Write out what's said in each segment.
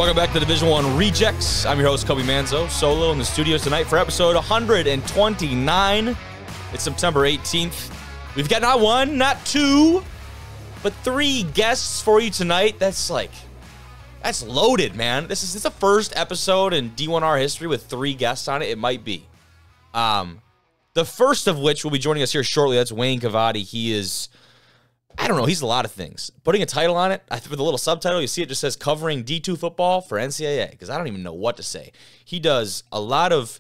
Welcome back to Division I Rejects. I'm your host, Kobe Manzo, solo in the studios tonight for episode 129. It's September 18th. We've got not one, not two, but three guests for you tonight. That's loaded, man. This is the first episode in D1R history with three guests on it. It might be. The first of which will be joining us here shortly. That's Wayne Cavadi. He is, I don't know, he's a lot of things. Putting a title on it, with a little subtitle, you see it just says covering D2 football for NCAA, because I don't even know what to say. He does a lot of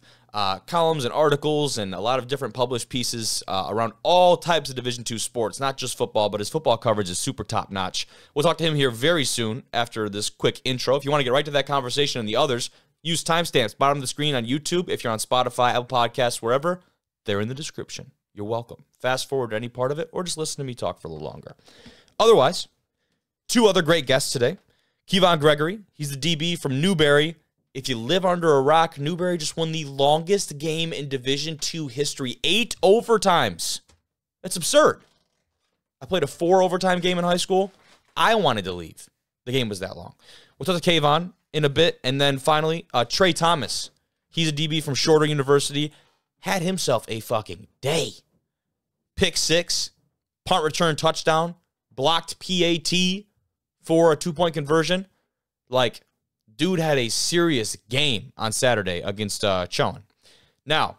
columns and articles and a lot of different published pieces around all types of Division II sports, not just football, but his football coverage is super top-notch. We'll talk to him here very soon after this quick intro. If you want to get right to that conversation and the others, use timestamps, bottom of the screen on YouTube. If you're on Spotify, Apple Podcasts, wherever, they're in the description. You're welcome. Fast forward to any part of it, or just listen to me talk for a little longer. Otherwise, two other great guests today. Kevon Gregory, he's the DB from Newberry. If you live under a rock, Newberry just won the longest game in Division II history, 8 overtimes. That's absurd. I played a 4-overtime game in high school. I wanted to leave. The game was that long. We'll talk to Kevon in a bit, and then finally, Trey Thomas. He's a DB from Shorter University. Had himself a fucking day. Pick six, punt return touchdown, blocked PAT for a 2-point conversion. Like, dude had a serious game on Saturday against Chowan. Now,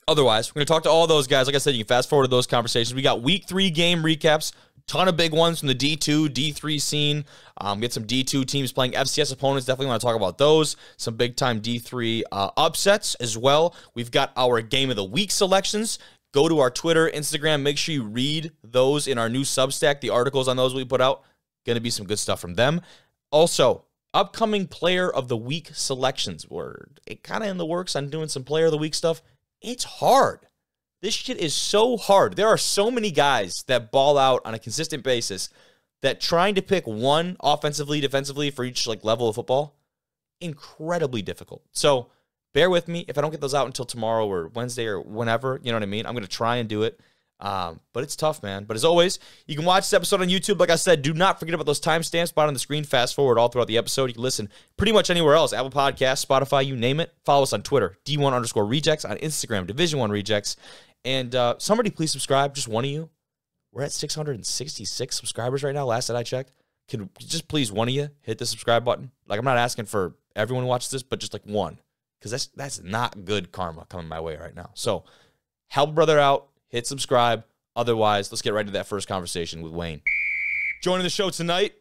otherwise, we're going to talk to all those guys. Like I said, you can fast forward to those conversations. We got week 3 game recaps. Ton of big ones from the D2, D3 scene. Get some D2 teams playing FCS opponents. Definitely want to talk about those. Some big-time D3 upsets as well. We've got our Game of the Week selections. Go to our Twitter, Instagram. Make sure you read those in our new Substack. The articles on those we put out. Going to be some good stuff from them. Also, upcoming Player of the Week selections. We're kind of in the works on doing some Player of the Week stuff. It's hard. This shit is so hard. There are so many guys that ball out on a consistent basis that trying to pick one offensively, defensively for each level of football, incredibly difficult. So bear with me if I don't get those out until tomorrow or Wednesday or whenever. You know what I mean? I'm going to try and do it. But it's tough, man. But as always, you can watch this episode on YouTube. Like I said, do not forget about those timestamps bottom of the screen. Fast forward all throughout the episode. You can listen pretty much anywhere else. Apple Podcasts, Spotify, you name it. Follow us on Twitter, D1_Rejects, on Instagram, Division I Rejects. And somebody please subscribe, just one of you. We're at 666 subscribers right now, last that I checked. Can just please one of you hit the subscribe button? I'm not asking for everyone who watches this, but just one. Because that's not good karma coming my way right now. So help a brother out. Hit subscribe. Otherwise, let's get right to that first conversation with Wayne. Joining the show tonight,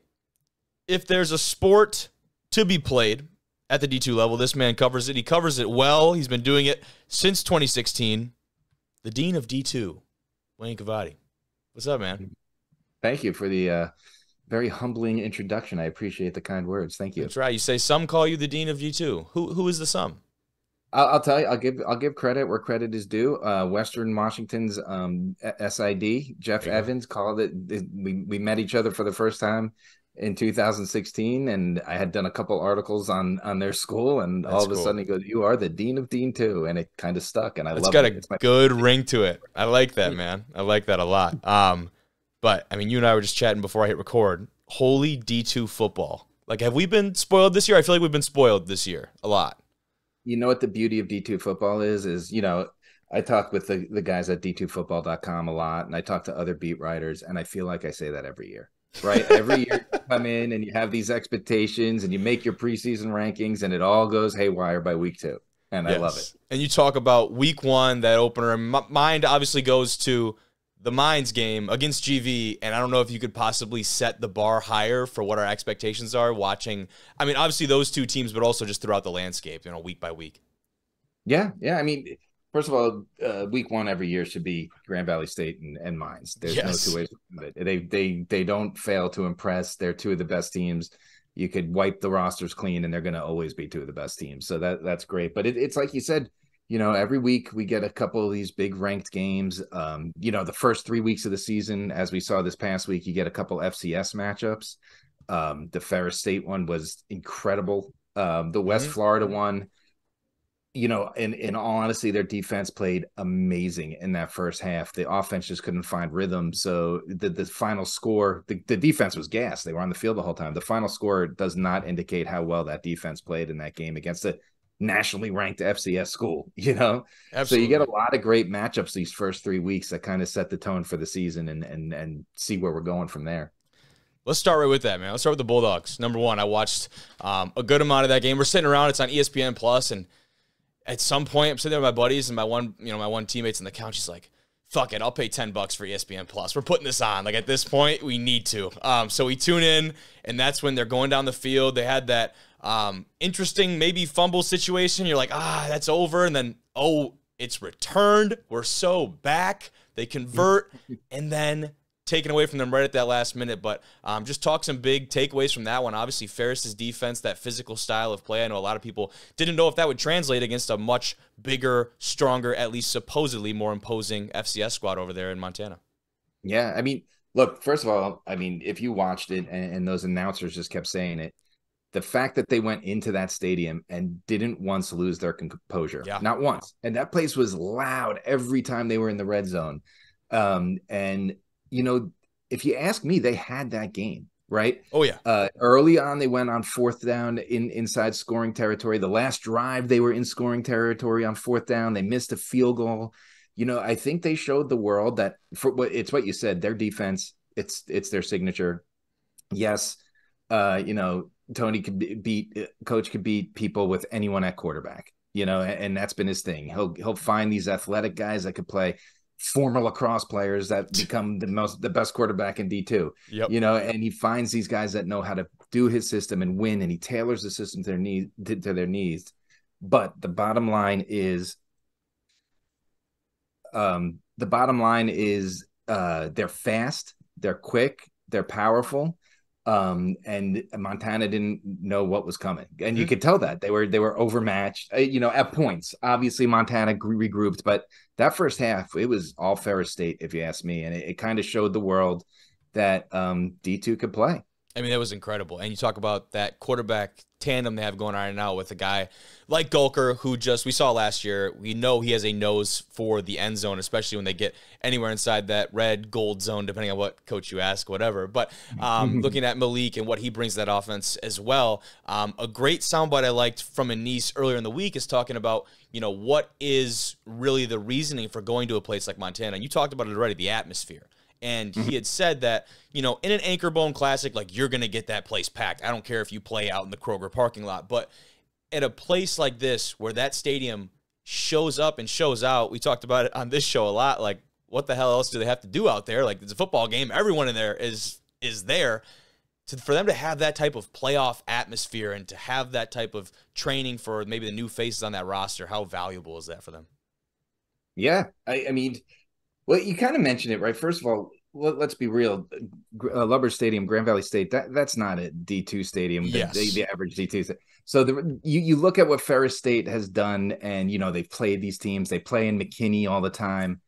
if there's a sport to be played at the D2 level, this man covers it. He covers it well. He's been doing it since 2016. The Dean of D2, Wayne Cavadi. What's up, man? Thank you for the very humbling introduction. I appreciate the kind words. Thank you. That's right. You say some call you the Dean of D2. Who is the some? I'll tell you. I'll give credit where credit is due. Western Washington's SID Jeff Evans called it. We met each other for the first time in 2016, and I had done a couple articles on their school, and all of a sudden he goes, "You are the Dean of Dean too," and it kind of stuck, and I love it. It's got a good ring to it. I like that, man. I like that a lot. But I mean, you and I were just chatting before I hit record. Holy D2 football! Have we been spoiled this year? I feel like we've been spoiled this year a lot. You know what the beauty of D2 football is I talk with the guys at D2football.com a lot, and I talk to other beat writers, and I feel like I say that every year. Right, every year you come in and you have these expectations and you make your preseason rankings and it all goes haywire by week 2, and I love it. And you talk about week 1, that opener, and mind obviously goes to the Mines game against GV, and I don't know if you could possibly set the bar higher for what our expectations are watching. I mean, obviously those two teams, but also just throughout the landscape, week by week. Yeah. I mean, first of all, week 1 every year should be Grand Valley State and Mines. There's no two ways about it. They don't fail to impress. They're two of the best teams. You could wipe the rosters clean, and they're going to always be two of the best teams. So that's great. But it's like you said, every week we get a couple of these big ranked games. The first 3 weeks of the season, as we saw this past week, you get a couple FCS matchups. The Ferris State one was incredible. The West Florida one, in all honesty, their defense played amazing in that first half. The offense just couldn't find rhythm. So the final score, the defense was gassed. They were on the field the whole time. The final score does not indicate how well that defense played in that game against a nationally ranked FCS school, Absolutely. So you get a lot of great matchups these first 3 weeks that kind of set the tone for the season and see where we're going from there. Let's start right with that, man. Let's start with the Bulldogs. Number one, I watched a good amount of that game. We're sitting around. It's on ESPN Plus, and at some point, I'm sitting there with my buddies, and my one teammate's on the couch. He's like, "Fuck it, I'll pay $10 for ESPN Plus. We're putting this on. Like at this point, we need to." So we tune in, and that's when they're going down the field. They had that interesting maybe fumble situation. You're like, that's over, and then it's returned. We're so back. They convert, and then taken away from them right at that last minute. But just talk some big takeaways from that one. Obviously, Ferris's defense, that physical style of play. I know a lot of people didn't know if that would translate against a much bigger, stronger, at least supposedly more imposing FCS squad over there in Montana. Yeah, I mean, look, first of all, I mean, if you watched it and those announcers just kept saying it, the fact that they went into that stadium and didn't once lose their composure, not once. And that place was loud every time they were in the red zone. And if you ask me, they had that game, right? Oh, yeah. Early on, they went on fourth down inside scoring territory. The last drive, they were in scoring territory on fourth down. They missed a field goal. I think they showed the world that it's what you said, their defense, it's their signature. Yes. Tony coach could beat people with anyone at quarterback, and that's been his thing. He'll find these athletic guys that could play, former lacrosse players that become the best quarterback in D2, and he finds these guys that know how to do his system and win, and he tailors the system to their needs. But the bottom line is, they're fast, they're quick, they're powerful. And Montana didn't know what was coming, and you could tell that they were overmatched, at points. Obviously, Montana regrouped, but that first half, it was all Ferris State, if you ask me, and it kind of showed the world that D2 could play. I mean, that was incredible. And you talk about that quarterback tandem they have going on right now with a guy like Gulker, who we saw last year. We know he has a nose for the end zone, especially when they get anywhere inside that red, gold zone, depending on what coach you ask, whatever. But looking at Malik and what he brings to that offense as well, a great soundbite I liked from Anise earlier in the week is talking about, what is really the reasoning for going to a place like Montana. And you talked about it already, the atmosphere. And he had said that, in an Anchor Bone Classic, like, you're going to get that place packed. I don't care if you play out in the Kroger parking lot. But at a place like this, where that stadium shows up and shows out, we talked about it on this show a lot, like, what the hell else do they have to do out there? Like, it's a football game. Everyone in there is there. For them to have that type of playoff atmosphere and to have that type of training for maybe the new faces on that roster, how valuable is that for them? Yeah, I mean, well, you kind of mentioned it, right? First of all, let's be real. Lubbers Stadium, Grand Valley State, that's not a D2 stadium, yes. the average D2. So you look at what Ferris State has done, and, they've played these teams. They play in McKinney all the time.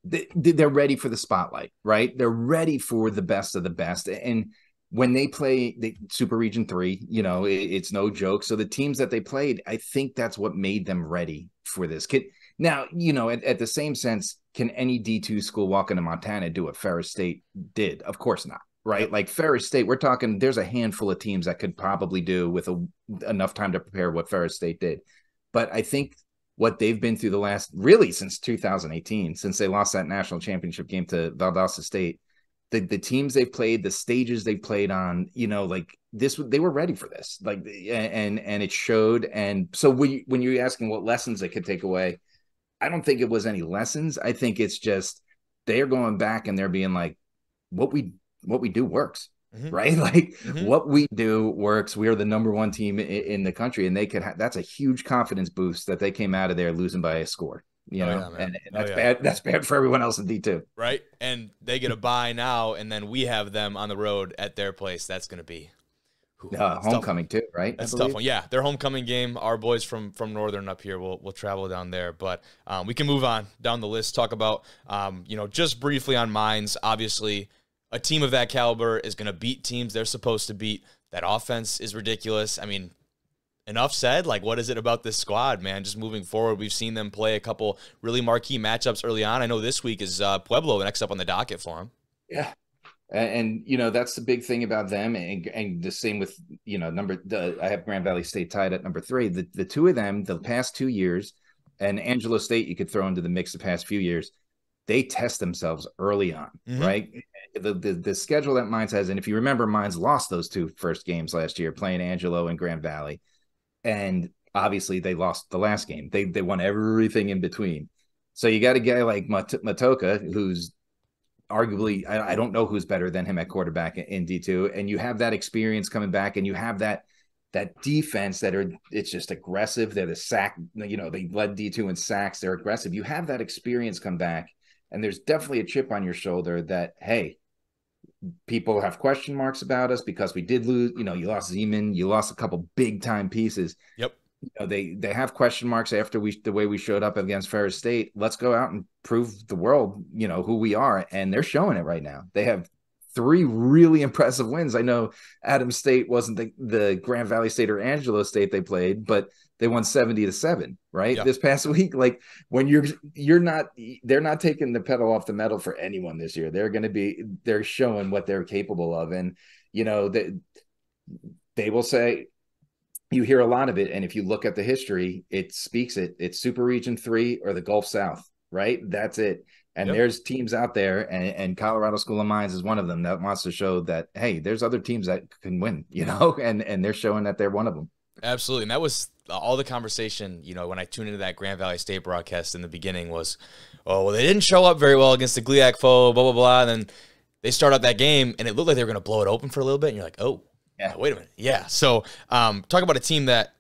They're ready for the spotlight, right? They're ready for the best of the best. And when they play the Super Region 3, it's no joke. So the teams that they played, I think that's what made them ready for this. Now, at the same sense, can any D2 school walk into Montana do what Ferris State did? Of course not, right? Yep. Like Ferris State, we're talking, there's a handful of teams that could probably do with enough time to prepare what Ferris State did. But I think what they've been through the last, really since 2018, since they lost that national championship game to Valdosta State, the teams they've played, the stages they've played on, like this, they were ready for this, like, and it showed. And so when you're asking what lessons they could take away, I don't think it was any lessons. I think it's just they're going back and they're being like, what we do works, right? Like what we do works. We are the number one team in the country, and they could that's a huge confidence boost that they came out of there losing by a score. And that's bad. That's bad for everyone else in D2. Right. And they get a bye now, and then we have them on the road at their place. That's going to be homecoming too, right? That's a tough one. Yeah, their homecoming game. Our boys from Northern up here will travel down there, but we can move on down the list. Talk about just briefly on Mines. Obviously, a team of that caliber is going to beat teams they're supposed to beat. That offense is ridiculous. I mean, enough said. Like, what is it about this squad, man? Just moving forward, we've seen them play a couple really marquee matchups early on. I know this week is Pueblo next up on the docket for them. Yeah. And that's the big thing about them, and the same with I have Grand Valley State tied at number 3. The two of them, the past 2 years, and Angelo State you could throw into the mix the past few years, they test themselves early on, right? The schedule that Mines has, and if you remember, Mines lost those 2 first games last year, playing Angelo and Grand Valley, and obviously they lost the last game. They won everything in between. So you got a guy like Matoka, who's arguably, I don't know who's better than him at quarterback in D2. And you have that experience coming back, and you have that defense it's just aggressive. They're the sack, they led D2 in sacks. They're aggressive. You have that experience come back, and there's definitely a chip on your shoulder that, hey, people have question marks about us because we did lose, you lost Zeman, you lost a couple big time pieces. Yep. They have question marks after the way we showed up against Ferris State. Let's go out and prove the world, who we are. And they're showing it right now. They have 3 really impressive wins. I know Adams State wasn't the Grand Valley State or Angelo State they played, but they won 70-7, right? Yep. This past week. Like, when they're not taking the pedal off the metal for anyone this year. They're showing what they're capable of. And, they will say, you hear a lot of it, and if you look at the history, it speaks it. It's Super Region 3 or the Gulf South, right? That's it. And there's teams out there, and Colorado School of Mines is one of them that wants to show that, hey, there's other teams that can win, and they're showing that they're one of them. Absolutely. And that was all the conversation, when I tuned into that Grand Valley State broadcast in the beginning was, oh, well, they didn't show up very well against the GLIAC foe, blah, blah, blah. And then they start out that game, and it looked like they were going to blow it open for a little bit, and you're like, oh. Yeah. Wait a minute. Yeah. So talk about a team that,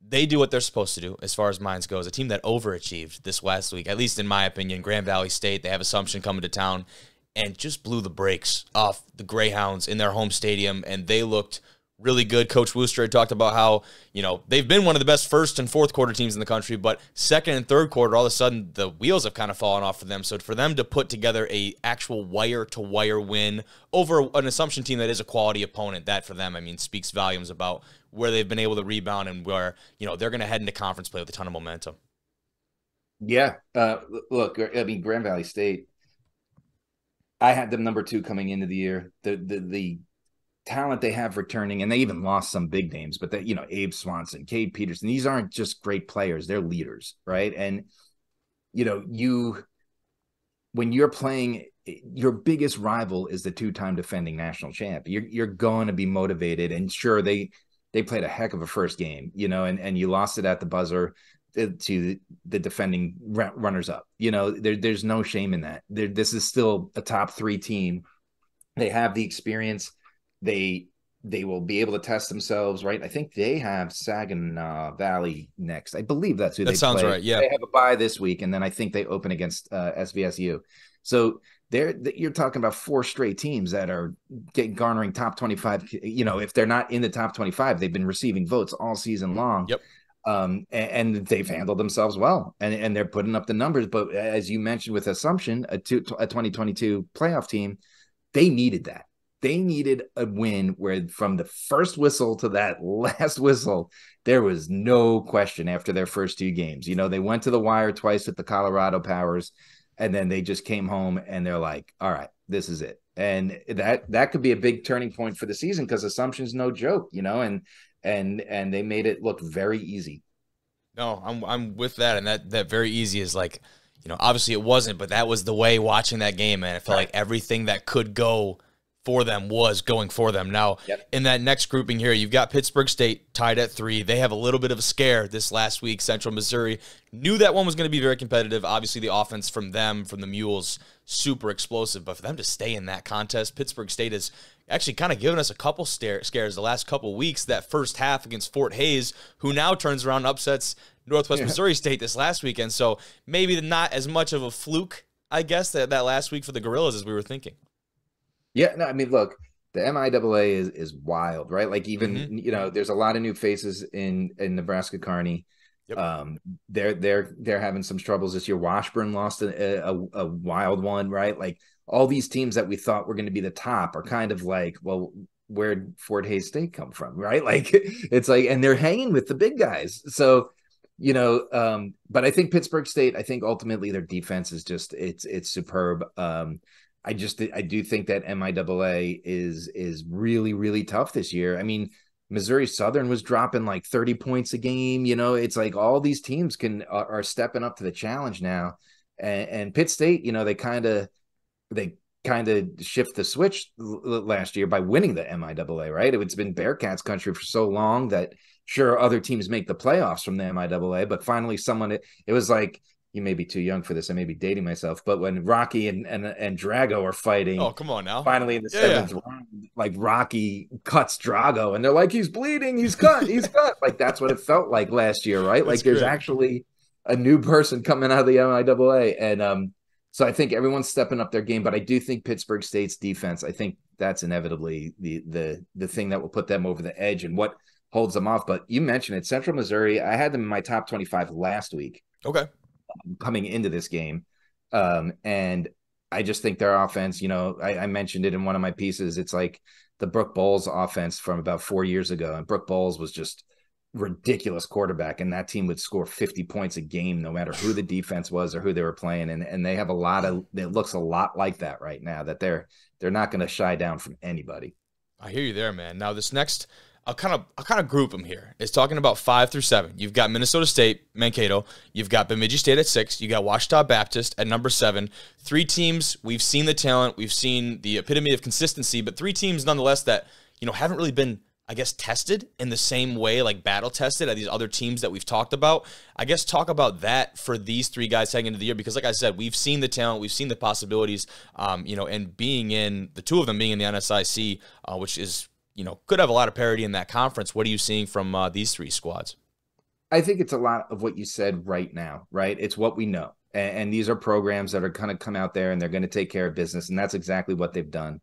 they do what they're supposed to do as far as Mines goes. A team that overachieved this last week, at least in my opinion. Grand Valley State, they have Assumption coming to town and just blew the brakes off the Greyhounds in their home stadium, and they looked really good. Coach Wooster had talked about how, they've been one of the best first and fourth quarter teams in the country, but second and third quarter, all of a sudden, the wheels have kind of fallen off for them. So for them to put together a actual wire-to-wire win over an Assumption team that is a quality opponent, that for them, speaks volumes about where they've been able to rebound and where, they're going to head into conference play with a ton of momentum. Yeah. Look, Grand Valley State, I had them number 2 coming into the year. The talent they have returning, and they even lost some big names, but Abe Swanson, Cade Peterson, these aren't just great players, they're leaders, right? And when you're playing, your biggest rival is the 2-time defending national champ. You're going to be motivated, and sure, they played a heck of a first game, and you lost it at the buzzer to the defending runners up. There's no shame in that. This is still a top 3 team. They have the experience. They will be able to test themselves, right? I think they have Saginaw Valley next. I believe that's who they play. That sounds right, yeah. They have a bye this week, and then I think they open against SVSU. So you're talking about 4 straight teams that are garnering top 25. If they're not in the top 25, they've been receiving votes all season long. Yep. And they've handled themselves well, and they're putting up the numbers. But as you mentioned with Assumption, a 2022 playoff team, they needed that. They needed a win where from the first whistle to that last whistle, there was no question after their first 2 games. They went to the wire twice with the Colorado Powers, and then they just came home and they're like, all right, this is it. And that could be a big turning point for the season, because Assumption's no joke, and they made it look very easy. No, I'm with that. And that very easy is like, obviously it wasn't, but that was the way watching that game, man. It felt like everything that could go for them was going for them. Now, in that next grouping here, you've got Pittsburgh State tied at 3. They have a little bit of a scare this last week. Central Missouri knew that one was going to be very competitive. Obviously, the offense from the Mules, super explosive. But for them to stay in that contest, Pittsburgh State has actually kind of given us a couple scares the last couple weeks. That first half against Fort Hays, who now turns around and upsets Northwest Missouri State this last weekend. So maybe not as much of a fluke, I guess, that last week for the Gorillas as we were thinking. Yeah, no, look, the MIAA is wild, right? Like, even there's a lot of new faces in Nebraska Kearney. Yep. They're having some troubles this year. Washburn lost a wild one, right? Like, all these teams that we thought were going to be the top are kind of like, well, where'd Fort Hays State come from, right? Like it's like, and they're hanging with the big guys. So, but I think Pittsburgh State, I think ultimately their defense is just it's superb. I do think that MIAA is really, really tough this year. I mean, Missouri Southern was dropping like 30 points a game. It's like all these teams are stepping up to the challenge now. And Pitt State, they kind of shift the switch last year by winning the MIAA, right? It's been Bearcats country for so long that sure, other teams make the playoffs from the MIAA, but finally it was like, you may be too young for this. I may be dating myself, but when Rocky and Drago are fighting, oh, come on now, finally in the seventh round, like Rocky cuts Drago and they're like, he's bleeding, he's cut. Like that's what it felt like last year, right? That's like there's actually a new person coming out of the MIAA. And so I think everyone's stepping up their game, but I do think Pittsburgh State's defense, I think that's inevitably the thing that will put them over the edge and what holds them off. But you mentioned it, Central Missouri, I had them in my top 25 last week. Okay. Coming into this game. And I just think their offense, I mentioned it in one of my pieces. It's like the Brooke Bowles offense from about 4 years ago. And Brooke Bowles was just ridiculous quarterback. And that team would score 50 points a game, no matter who the defense was or who they were playing. And they have it looks a lot like that right now, that they're not going to shy down from anybody. I hear you there, man. Now this next, I'll kind of group them here. It's talking about 5 through 7. You've got Minnesota State, Mankato. You've got Bemidji State at 6. You got Ouachita Baptist at number 7. 3 teams, we've seen the talent. We've seen the epitome of consistency, but 3 teams nonetheless that, haven't really been, I guess, tested in the same way, like battle tested at these other teams that we've talked about. I guess talk about that for these 3 guys heading into the year, because like I said, we've seen the talent, we've seen the possibilities, and being in, the 2 of them being in the NSIC, which is, could have a lot of parity in that conference. What are you seeing from these 3 squads? I think it's a lot of what you said right now, right? It's what we know. And these are programs that are going to come out there and they're going to take care of business. And that's exactly what they've done.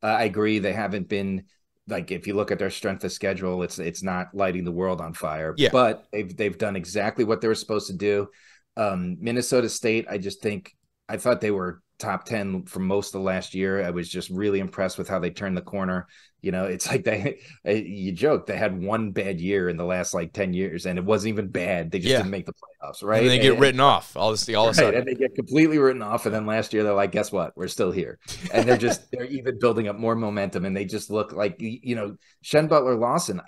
I agree. They haven't been, like, if you look at their strength of schedule, it's not lighting the world on fire, but they've done exactly what they were supposed to do. Minnesota State, I thought they were top 10 for most of the last year. I was just really impressed with how they turned the corner. It's like you joke, they had one bad year in the last like 10 years and it wasn't even bad. They just didn't make the playoffs, right? And they get written off all of a sudden. And they get completely written off. And then last year they're like, guess what? We're still here. And they're even building up more momentum. And they just look like, Shen Butler Lawson,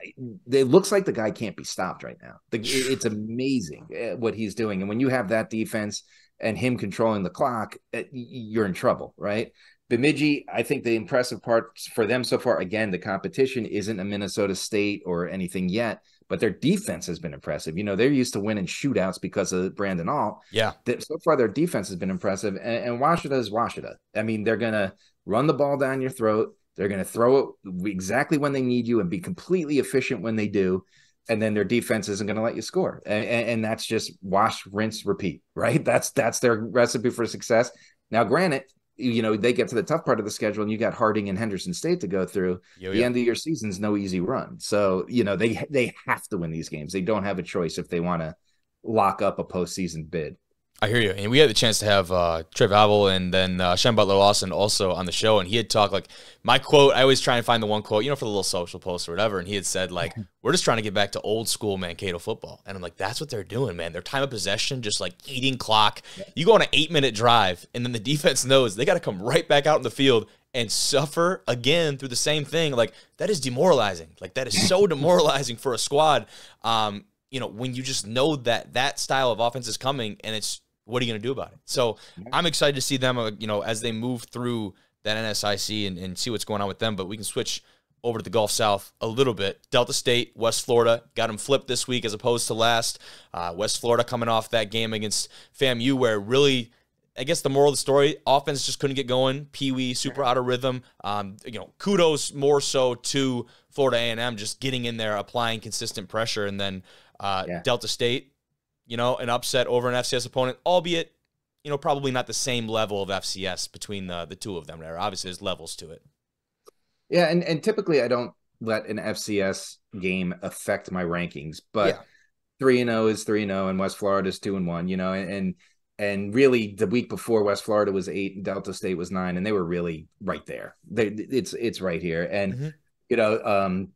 it looks like the guy can't be stopped right now. It's amazing what he's doing. And when you have that defense and him controlling the clock, you're in trouble, right? Bemidji, I think the impressive part for them so far, again, the competition isn't a Minnesota State or anything yet, but their defense has been impressive. They're used to winning shootouts because of Brandon Alt. Yeah. So far, their defense has been impressive. And Ouachita is Ouachita. I mean, they're going to run the ball down your throat. They're going to throw it exactly when they need you and be completely efficient when they do. And then their defense isn't going to let you score. And that's just wash, rinse, repeat, right? That's their recipe for success. Now, granted, they get to the tough part of the schedule and you got Harding and Henderson State to go through. The end of your season's no easy run. So, they have to win these games. They don't have a choice if they want to lock up a postseason bid. I hear you. And we had the chance to have Trey Thomas and then Shen Butler Lawson also on the show. And he had talked, like, my quote, I always try and find the one quote, for the little social post or whatever. And he had said, like, we're just trying to get back to old school Mankato football. And I'm like, that's what they're doing, man. Their time of possession, just like eating clock. Yeah. You go on an 8-minute drive, and then the defense knows they got to come right back out in the field and suffer again through the same thing. Like, that is demoralizing. Like, that is so demoralizing for a squad. When you just know that style of offense is coming, and it's, what are you going to do about it? So I'm excited to see them, as they move through that NSIC and see what's going on with them. But we can switch over to the Gulf South a little bit. Delta State, West Florida, got them flipped this week as opposed to last. West Florida coming off that game against FAMU where really, I guess the moral of the story, offense just couldn't get going. Pee-wee, super out of rhythm. Kudos more so to Florida A&M just getting in there, applying consistent pressure. And then Delta State, an upset over an FCS opponent, albeit, probably not the same level of FCS between the 2 of them there. Obviously, there's levels to it. Yeah, and typically I don't let an FCS game affect my rankings, but 3-0 is 3-0 and West Florida is 2-1, and really the week before West Florida was 8 and Delta State was 9, and they were really right there. It's right here. And You know,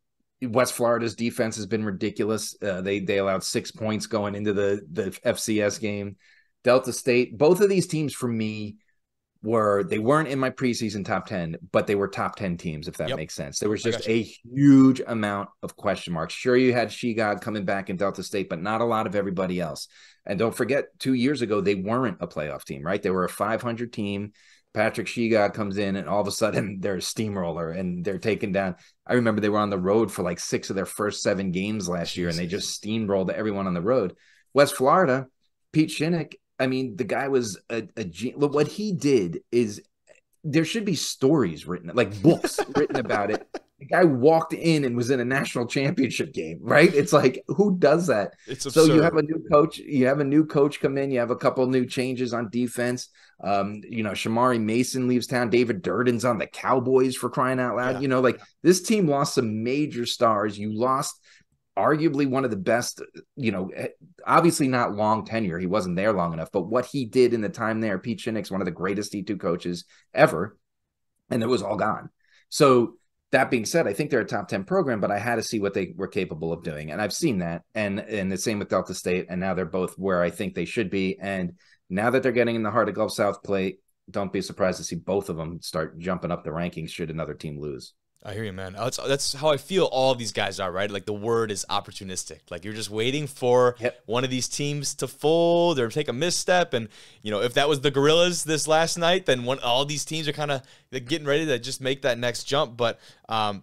West Florida's defense has been ridiculous. They allowed 6 points going into the FCS game. Delta State, both of these teams for me they weren't in my preseason top 10, but they were top 10 teams, if that makes sense. There was just a huge amount of question marks. Sure, you had Shegog coming back in Delta State, but not a lot of everybody else. And don't forget, 2 years ago, they weren't a playoff team, right? They were a 500 team. Patrick Shegog comes in, and all of a sudden they're a steamroller, and they're taken down. I remember they were on the road for like 6 of their first 7 games last year, and they just steamrolled everyone on the road. West Florida, Pete Shinnick, I mean, the guy was what he did is there should be stories written, like books written about it. The guy walked in and was in a national championship game, right? It's like, who does that? It's absurd. So you have a new coach come in, you have a couple new changes on defense. Shamari Mason leaves town. David Durden's on the Cowboys, for crying out loud. Yeah. This team lost some major stars. You lost arguably one of the best, obviously not long tenure. He wasn't there long enough, but what he did in the time there, Pete Shinnick's one of the greatest D2 coaches ever, and it was all gone. So that being said, I think they're a top 10 program, but I had to see what they were capable of doing. And I've seen that. And the same with Delta State. And now they're both where I think they should be. And now that they're getting in the heart of Gulf South play, don't be surprised to see both of them start jumping up the rankings should another team lose. I hear you, man. That's how I feel all these guys are, right? Like the word is opportunistic. Like you're just waiting for one of these teams to fold or take a misstep. And, if that was the Gorillas this last night, then all these teams are kind of getting ready to just make that next jump. But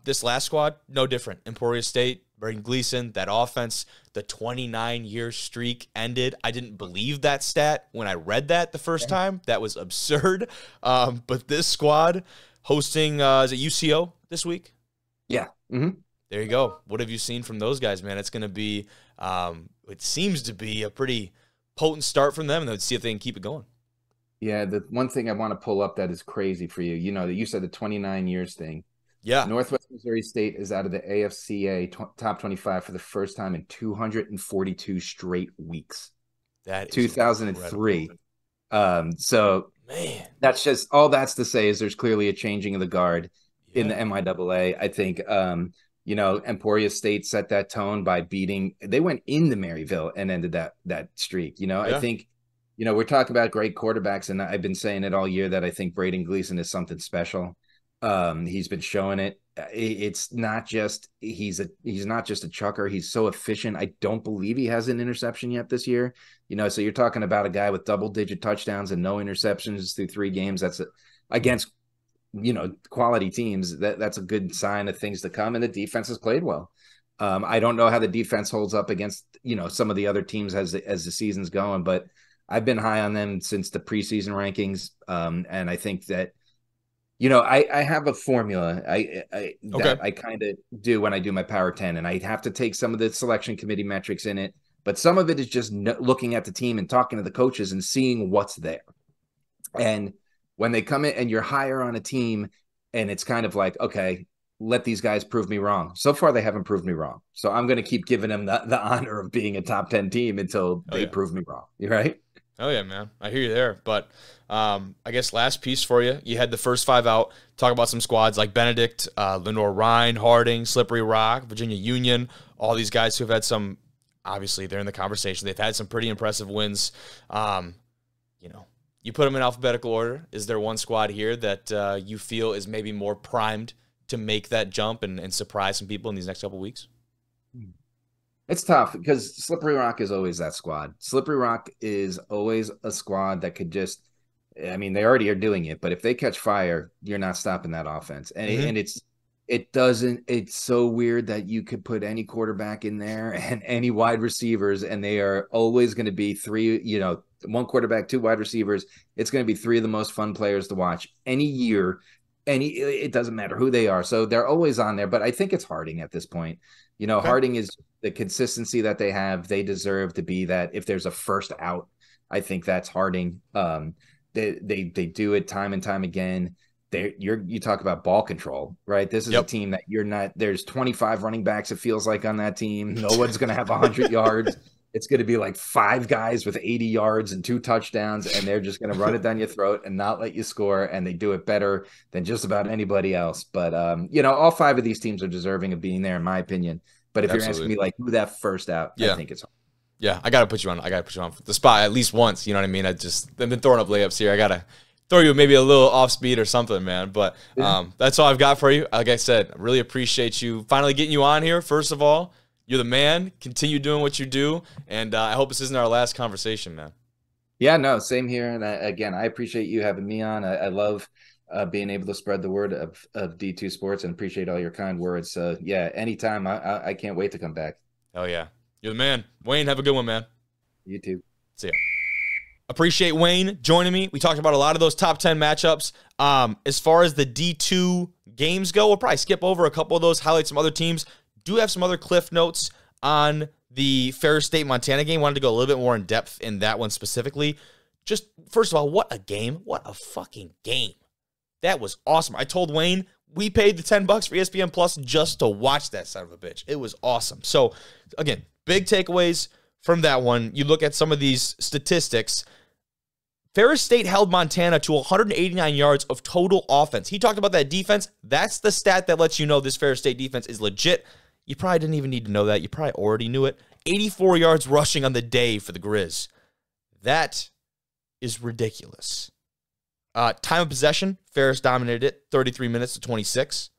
this last squad, no different. Emporia State, Braden Gleason, that offense, the 29-year streak ended. I didn't believe that stat when I read that the first time. That was absurd. But this squad hosting, is it UCO this week? Yeah. Mm-hmm. There you go. What have you seen from those guys, man? It's going to be, it seems to be a pretty potent start from them, and let's see if they can keep it going. Yeah, the one thing I want to pull up that is crazy for you, that you said the 29 years thing. Yeah. Northwest Missouri State is out of the AFCA top 25 for the first time in 242 straight weeks. That is 2003. incredible. So man, that's just all that's to say is there's clearly a changing of the guard in the MIAA. I think, Emporia State set that tone by they went into Maryville and ended that streak. I think, we're talking about great quarterbacks, and I've been saying it all year that I think Braden Gleason is something special. He's been showing it. It's not just he's not just a chucker. He's so efficient. I don't believe he has an interception yet this year. So you're talking about a guy with double-digit touchdowns and no interceptions through 3 games. That's against quality teams. That's a good sign of things to come. And the defense has played well. I don't know how the defense holds up against some of the other teams as the season's going, but I've been high on them since the preseason rankings. And I think that. I have a formula that I kind of do when I do my Power 10, and I have to take some of the selection committee metrics in it, but some of it is just looking at the team and talking to the coaches and seeing what's there. And when they come in and you're higher on a team, and it's kind of like, okay, let these guys prove me wrong. So far, they haven't proved me wrong. So I'm going to keep giving them the honor of being a top 10 team until they prove me wrong. You right? Oh, yeah, man. I hear you there. But I guess last piece for you. You had the first 5 out. Talk about some squads like Benedict, Lenore Rhine, Harding, Slippery Rock, Virginia Union, all these guys who have had some, obviously, they're in the conversation. They've had some pretty impressive wins. You put them in alphabetical order. Is there one squad here that you feel is maybe more primed to make that jump and surprise some people in these next couple of weeks? It's tough because Slippery Rock is always that squad. Slippery Rock is always a squad that could just, they already are doing it, but if they catch fire, you're not stopping that offense. And it's so weird that you could put any quarterback in there and any wide receivers, and they are always going to be 3, one quarterback, 2 wide receivers. It's going to be 3 of the most fun players to watch any year. It doesn't matter who they are. So they're always on there, but I think it's Harding at this point. Harding is the consistency that they have. They deserve to be that. If there's a first out, I think that's Harding. They do it time and time again. You talk about ball control, right? This is a team that there's 25 running backs, it feels like, on that team. No one's going to have 100 yards. it's going to be like 5 guys with 80 yards and 2 touchdowns, and they're just going to run it down your throat and not let you score. And they do it better than just about anybody else. But, all 5 of these teams are deserving of being there, in my opinion. But if you're asking me like who that first out, I think it's hard. Yeah, I got to put you on. I got to put you on the spot at least once. You know what I mean? I've been throwing up layups here. I got to throw you maybe a little off speed or something, man. But that's all I've got for you. Like I said, I really appreciate you finally getting you on here. First of all, you're the man. Continue doing what you do. And I hope this isn't our last conversation, man. Yeah, no, same here. And I appreciate you having me on. I love being able to spread the word of D2 Sports, and appreciate all your kind words. So, yeah, anytime. I can't wait to come back. Hell yeah. You're the man. Wayne, have a good one, man. You too. See ya. Appreciate Wayne joining me. We talked about a lot of those top 10 matchups. As far as the D2 games go, we'll probably skip over a couple of those, highlight some other teams. Do have some other cliff notes on the Ferris State-Montana game. Wanted to go a little bit more in depth in that one specifically. Just, first of all, what a game. What a fucking game. That was awesome. I told Wayne we paid the $10 for ESPN Plus just to watch that son of a bitch. It was awesome. So, again, big takeaways from that one. You look at some of these statistics. Ferris State held Montana to 189 yards of total offense. He talked about that defense. That's the stat that lets you know this Ferris State defense is legit. You probably didn't even need to know that. You probably already knew it. 84 yards rushing on the day for the Grizz. That is ridiculous. Time of possession, Ferris dominated it, 33 minutes to 26.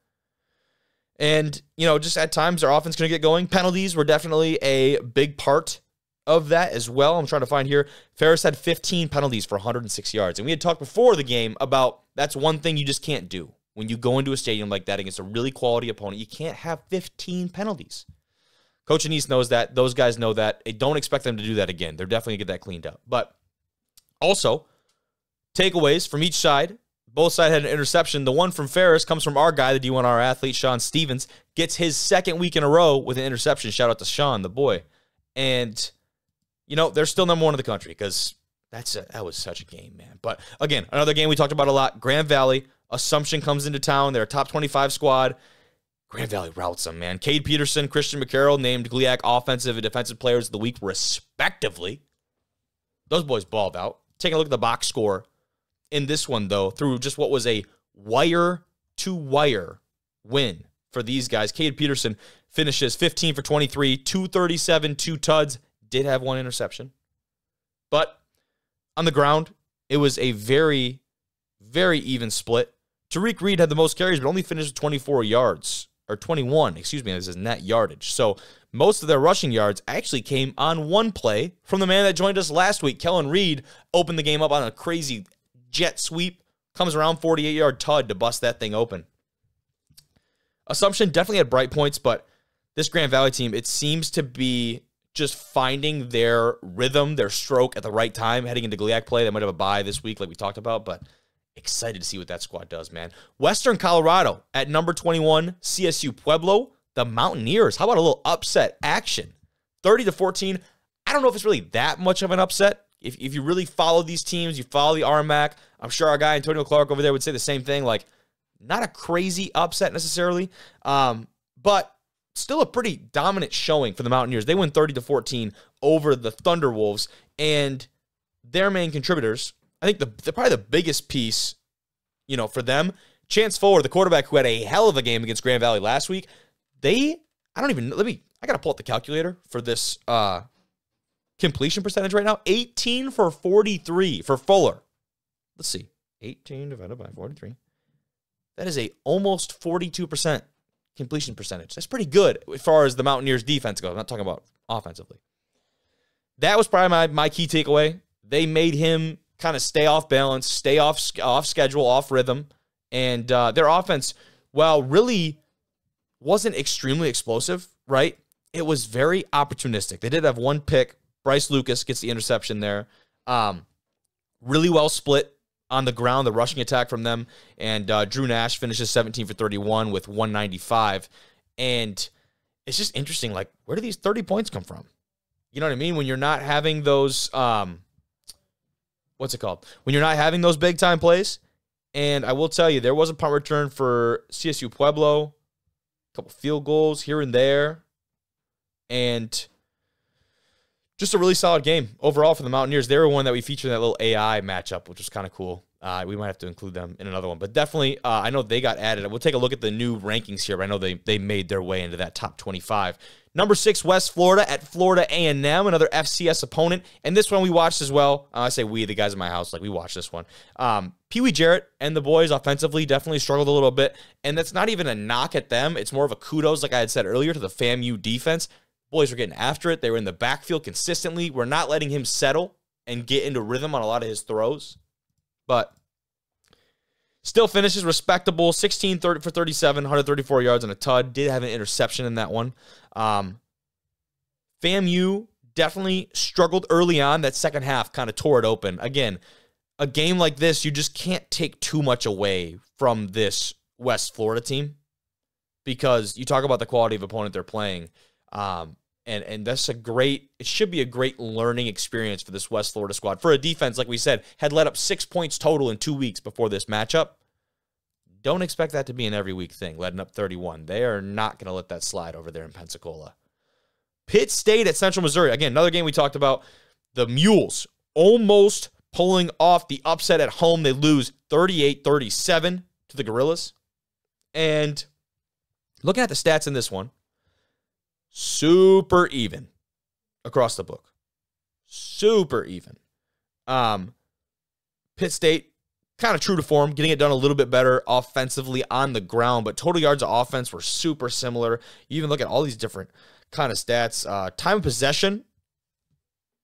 And, just at times, our offense going to get going. Penalties were definitely a big part of that as well. I'm trying to find here. Ferris had 15 penalties for 106 yards. And we had talked before the game about that's one thing you just can't do. When you go into a stadium like that against a really quality opponent, you can't have 15 penalties. Coach Anise knows that. Those guys know that. I don't expect them to do that again. They're definitely going to get that cleaned up. But also, takeaways from each side. Both sides had an interception. The one from Ferris comes from our guy, the D1R athlete, Sean Stevens. Gets his second week in a row with an interception. Shout out to Sean, the boy. And, they're still number 1 in the country because that was such a game, man. But, again, another game we talked about a lot. Grand Valley. Assumption comes into town. They're a top 25 squad. Grand Valley routes them, man. Cade Peterson, Christian McCarroll named GLIAC Offensive and Defensive Players of the Week, respectively. Those boys balled out. Taking a look at the box score in this one, though, through just what was a wire-to-wire win for these guys. Cade Peterson finishes 15 for 23, 237, 2 tuds, did have 1 interception. But on the ground, it was a very, very even split. Tariq Reed had the most carries, but only finished with 24 yards, or 21, excuse me, this is net yardage. So most of their rushing yards actually came on one play from the man that joined us last week. Kellen Reed opened the game up on a crazy jet sweep, comes around 48-yard tud to bust that thing open. Assumption definitely had bright points, but this Grand Valley team, it seems to be just finding their rhythm, their stroke at the right time, heading into GLIAC play. They might have a bye this week like we talked about, but excited to see what that squad does, man. Western Colorado at number 21, CSU Pueblo, the Mountaineers. How about a little upset action? 30-14. I don't know if it's really that much of an upset. If you really follow these teams, you follow the RMAC, I'm sure our guy Antonio Clark over there would say the same thing. Like, not a crazy upset necessarily, but still a pretty dominant showing for the Mountaineers. They win 30-14 over the Thunderwolves, and their main contributors, I think probably the biggest piece, for them, Chance Fuller, the quarterback who had a hell of a game against Grand Valley last week. I got to pull up the calculator for this completion percentage right now. 18 for 43 for Fuller. Let's see. 18 divided by 43. That is a almost 42% completion percentage. That's pretty good as far as the Mountaineers defense goes. I'm not talking about offensively. That was probably my key takeaway. They made him kind of stay off balance, stay off schedule, off rhythm. And their offense, while really wasn't extremely explosive, right? It was very opportunistic. They did have 1 pick. Bryce Lucas gets the interception there. Really well split on the ground, the rushing attack from them. And Drew Nash finishes 17 for 31 with 195. And it's just interesting, like, where do these 30 points come from? You know what I mean? When you're not having those, what's it called? When you're not having those big-time plays. And I will tell you, there was a punt return for CSU Pueblo, a couple field goals here and there. And just a really solid game overall for the Mountaineers. They were one that we featured in that little AI matchup, which was kind of cool. We might have to include them in another one. But definitely, I know they got added. We'll take a look at the new rankings here. But I know they made their way into that top 25. Number 6, West Florida at Florida A&M, another FCS opponent. And this one we watched as well. I say we, the guys in my house, like we watched this one. Pee Wee Jarrett and the boys offensively definitely struggled a little bit. And that's not even a knock at them. It's more of a kudos, like I had said earlier, to the FAMU defense. Boys were getting after it. They were in the backfield consistently. We're not letting him settle and get into rhythm on a lot of his throws. But still finishes respectable, 16 for 37, 134 yards and a tud. Did have an interception in that one. FAMU definitely struggled early on. That second half kind of tore it open. Again, a game like this, you just can't take too much away from this West Florida team because you talk about the quality of opponent they're playing. And that's it should be a great learning experience for this West Florida squad. For a defense, like we said, had let up 6 points total in 2 weeks before this matchup. Don't expect that to be an every week thing, letting up 31. They are not going to let that slide over there in Pensacola. Pitt State at Central Missouri. Again, another game we talked about. The Mules almost pulling off the upset at home. They lose 38-37 to the Gorillas. And looking at the stats in this one, super even across the book. Super even. Pitt State, kind of true to form, getting it done a little bit better offensively on the ground, but total yards of offense were super similar. You even look at all these different kind of stats. Time of possession,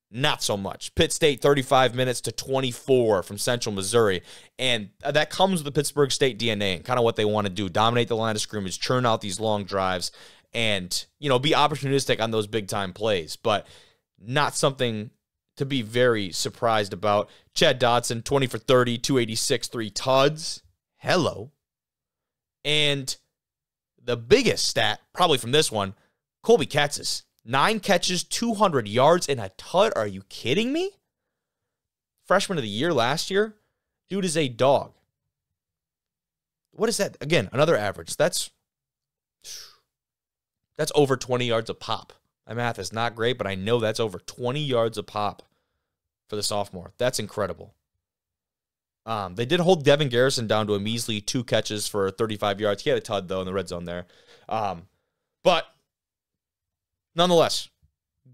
not so much. Pitt State, 35 minutes to 24 from Central Missouri. And that comes with the Pittsburgh State DNA and kind of what they want to do. Dominate the line of scrimmage, churn out these long drives, and, be opportunistic on those big-time plays. But not something to be very surprised about. Chad Dodson, 20 for 30, 286, 3 tuds. Hello. And the biggest stat, probably from this one, Colby Katz's 9 catches, 200 yards, and a tud. Are you kidding me? Freshman of the year last year? Dude is a dog. What is that? Again, another average. That's over 20 yards a pop. My math is not great, but I know that's over 20 yards a pop for the sophomore. That's incredible. They did hold Devin Garrison down to a measly 2 catches for 35 yards. He had a tud, though, in the red zone there. But nonetheless,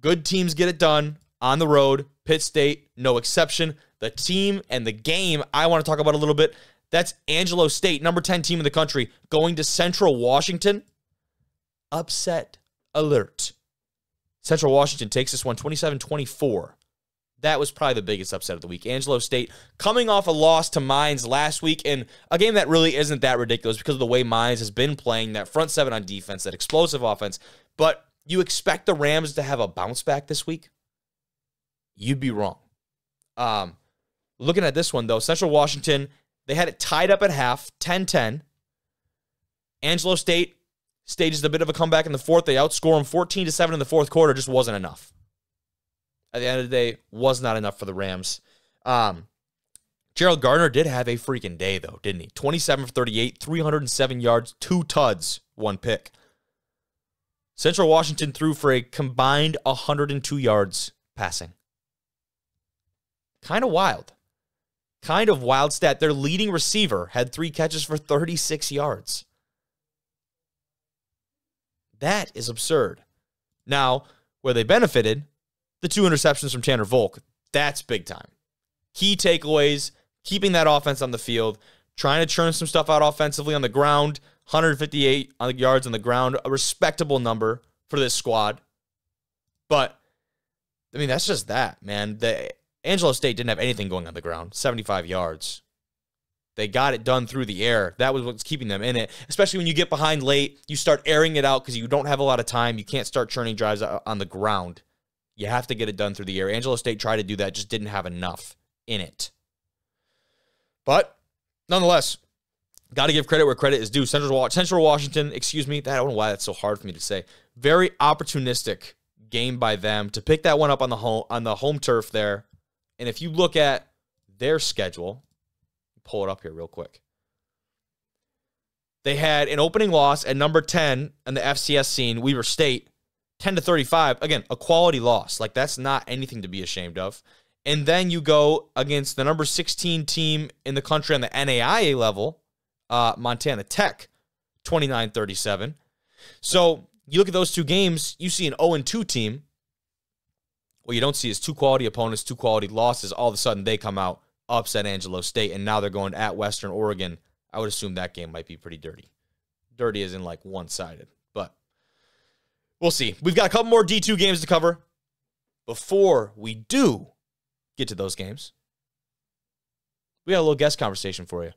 good teams get it done on the road. Pitt State, no exception. The team and the game I want to talk about a little bit, that's Angelo State, number 10 team in the country, going to Central Washington. Upset alert. Central Washington takes this one 27-24. That was probably the biggest upset of the week. Angelo State coming off a loss to Mines last week in a game that really isn't that ridiculous because of the way Mines has been playing, that front seven on defense, that explosive offense. But you expect the Rams to have a bounce back this week? You'd be wrong. Looking at this one, though, Central Washington, they had it tied up at half, 10-10. Angelo State stages a bit of a comeback in the fourth. They outscore them 14-7 in the fourth quarter. Just wasn't enough. At the end of the day, was not enough for the Rams. Gerald Gardner did have a freaking day, though, didn't he? 27 for 38, 307 yards, 2 tuds, 1 pick. Central Washington threw for a combined 102 yards passing. Kind of wild. Kind of wild stat. Their leading receiver had 3 catches for 36 yards. That is absurd. Now, where they benefited, the 2 interceptions from Tanner Volk, that's big time. Key takeaways, keeping that offense on the field, trying to churn some stuff out offensively on the ground, 158 yards on the ground, a respectable number for this squad. But, I mean, that's just that, man. Angelo State didn't have anything going on the ground, 75 yards. They got it done through the air. That was what's keeping them in it. Especially when you get behind late, you start airing it out because you don't have a lot of time. You can't start churning drives on the ground. You have to get it done through the air. Angelo State tried to do that, just didn't have enough in it. But, nonetheless, got to give credit where credit is due. Central Washington, I don't know why that's so hard for me to say. Very opportunistic game by them to pick that one up on the home turf there. And if you look at their schedule, pull it up here real quick. They had an opening loss at number 10 in the FCS scene, Weber State, 10-35. Again, a quality loss. Like, that's not anything to be ashamed of. And then you go against the number 16 team in the country on the NAIA level, Montana Tech, 29-37. So you look at those two games, you see an 0-2 team. What you don't see is two quality opponents, two quality losses. All of a sudden, they come out, upset Angelo State, and now they're going at Western Oregon. I would assume that game might be pretty dirty. Dirty as in, like, one-sided. But we'll see. We've got a couple more D2 games to cover. Before we do get to those games, we got a little guest conversation for you.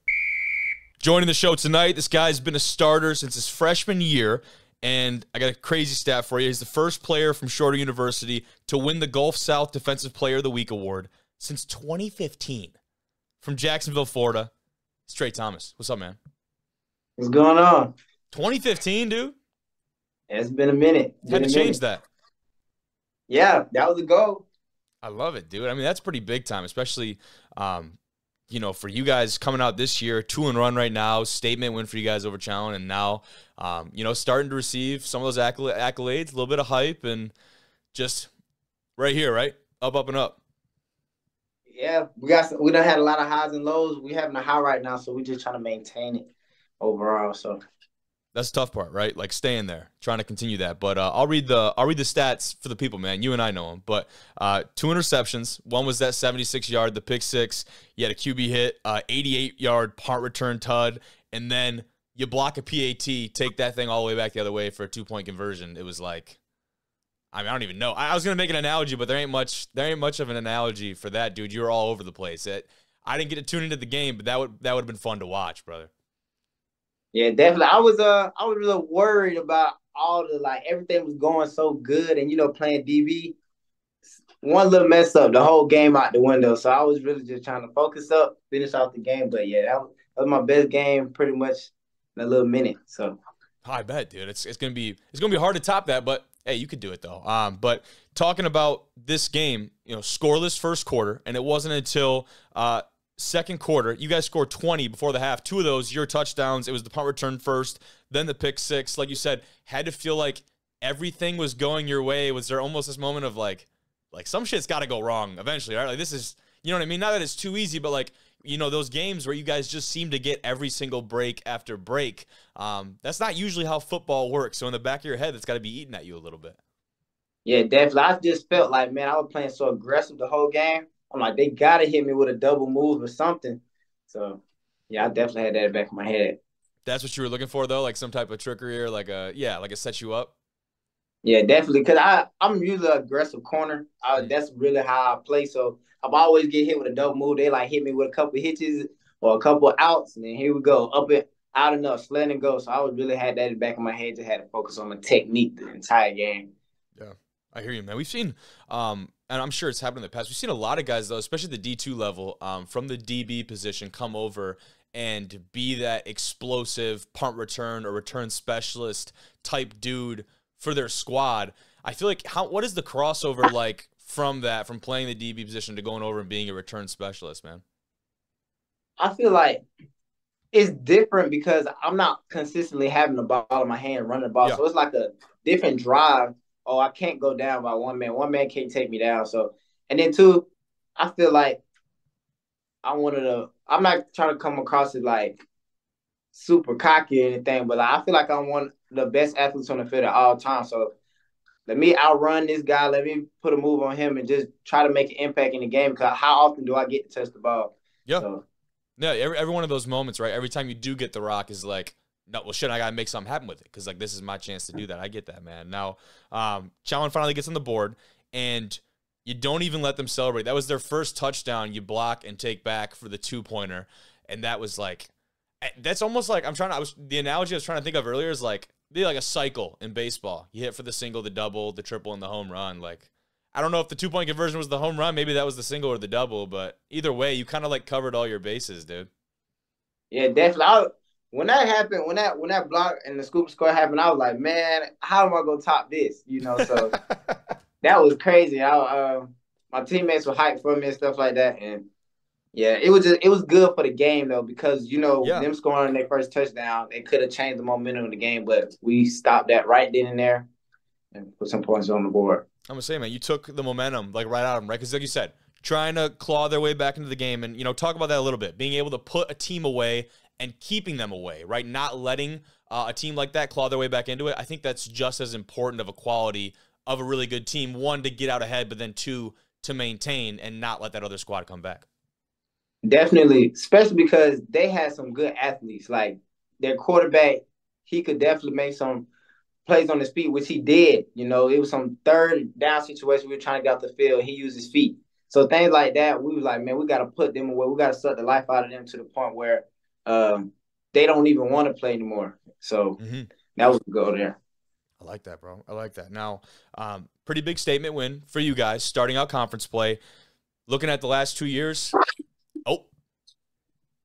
Joining the show tonight, this guy's been a starter since his freshman year, and I got a crazy stat for you. He's the first player from Shorter University to win the Gulf South Defensive Player of the Week award since 2015. From Jacksonville, Florida, it's Trey Thomas. What's up, man? What's going on? 2015, dude? It's been a minute. Had to change that. Yeah, that was a goal. I love it, dude. I mean, that's pretty big time, especially, for you guys coming out this year, 2-1 right now, statement win for you guys over Chowan, and now, starting to receive some of those accolades, a little bit of hype, and just right here, right? Up, up, and up. Yeah, we done had a lot of highs and lows. We having a high right now, so we just trying to maintain it overall. So that's the tough part, right? Like staying there, trying to continue that. But I'll read the stats for the people, man. You and I know them. But 2 interceptions. One was that 76-yard, the pick six. You had a QB hit, 88-yard punt return tud, and then you block a PAT, take that thing all the way back the other way for a 2-point conversion. It was like, I don't even know. I was gonna make an analogy, but there ain't much of an analogy for that, dude. You were all over the place. I didn't get to tune into the game, but that would have been fun to watch, brother. Yeah, definitely. I was really worried about everything was going so good, and playing DB, one little mess up, the whole game out the window. So I was really just trying to focus up, finish off the game. But yeah, that was my best game pretty much in a little minute. So I bet, dude. It's gonna be hard to top that, but hey, you could do it though. But talking about this game, scoreless first quarter, and it wasn't until second quarter, you guys scored 20 before the half. 2 of those, your touchdowns. It was the punt return first, then the pick six. Like you said, had to feel like everything was going your way. Was there almost this moment of like some shit's got to go wrong eventually, right? Like this is, you know what I mean? Not that it's too easy, but like, those games where you guys just seem to get every single break after break. That's not usually how football works. So in the back of your head, it's got to be eating at you a little bit. Yeah, definitely. I just felt like, man, I was playing so aggressive the whole game. I'm like, they got to hit me with a double move or something. So, yeah, I definitely had that in the back of my head. That's what you were looking for, though? Like some type of trickery or like a set you up? Yeah, definitely. Because I'm usually an aggressive corner. That's really how I play. So, I always get hit with a double move. They, hit me with a couple of hitches or a couple of outs, and then here we go. Up and out enough, let and go. So, I would really had that in the back of my head. Just had to focus on my technique the entire game. Yeah, I hear you, man. We've seen and I'm sure it's happened in the past. We've seen a lot of guys, though, especially the D2 level, from the DB position come over and be that explosive punt return or return specialist type dude for their squad. I feel like what is the crossover like from playing the DB position to going over and being a return specialist, man? I feel like it's different because I'm not consistently having the ball in my hand, running the ball. Yeah. So it's like a different drive. Oh, I can't go down by one man. One man can't take me down. So, and then 2, I feel like I'm not trying to come across as super cocky or anything, but I feel like I'm one of the best athletes on the field at all times. So let me outrun this guy. Let me put a move on him and just try to make an impact in the game, because how often do I get to touch the ball? Yeah. So, yeah, every one of those moments, right? Every time you do get the rock is like, no, well, shit, I got to make something happen with it because, this is my chance to do that. I get that, man. Now, Chowan finally gets on the board, and you don't even let them celebrate. That was their first touchdown. You block and take back for the 2-pointer, and that was that's almost like the analogy I was trying to think of earlier is like a cycle in baseball. You hit for the single, the double, the triple, and the home run. I don't know if the 2-point conversion was the home run. Maybe that was the single or the double, but either way, you kind of covered all your bases, dude. Yeah, definitely. When that happened, when that block and the scoop score happened, I was like, man, how am I gonna top this? So that was crazy. My teammates were hyped for me and stuff like that, and yeah, it was good for the game though, because them scoring their first touchdown, they could have changed the momentum of the game, but we stopped that right then and there, and put some points on the board. I'm gonna say, man, you took the momentum like right out of them, right? Because like you said, trying to claw their way back into the game, and talk about that a little bit. Being able to put a team away and keeping them away, right? Not letting a team like that claw their way back into it. I think that's just as important of a quality of a really good team. One, to get out ahead, but then two, to maintain and not let that other squad come back. Definitely, especially because they had some good athletes. Like their quarterback, he could definitely make some plays on his feet, which he did. It was some third down situation. We were trying to get off the field. He used his feet. So things like that, we was like, man, we got to put them away. We got to suck the life out of them to the point where they don't even want to play anymore. So that was the goal there. I like that, bro. I like that. Now, pretty big statement win for you guys starting out conference play. Looking at the last 2 years,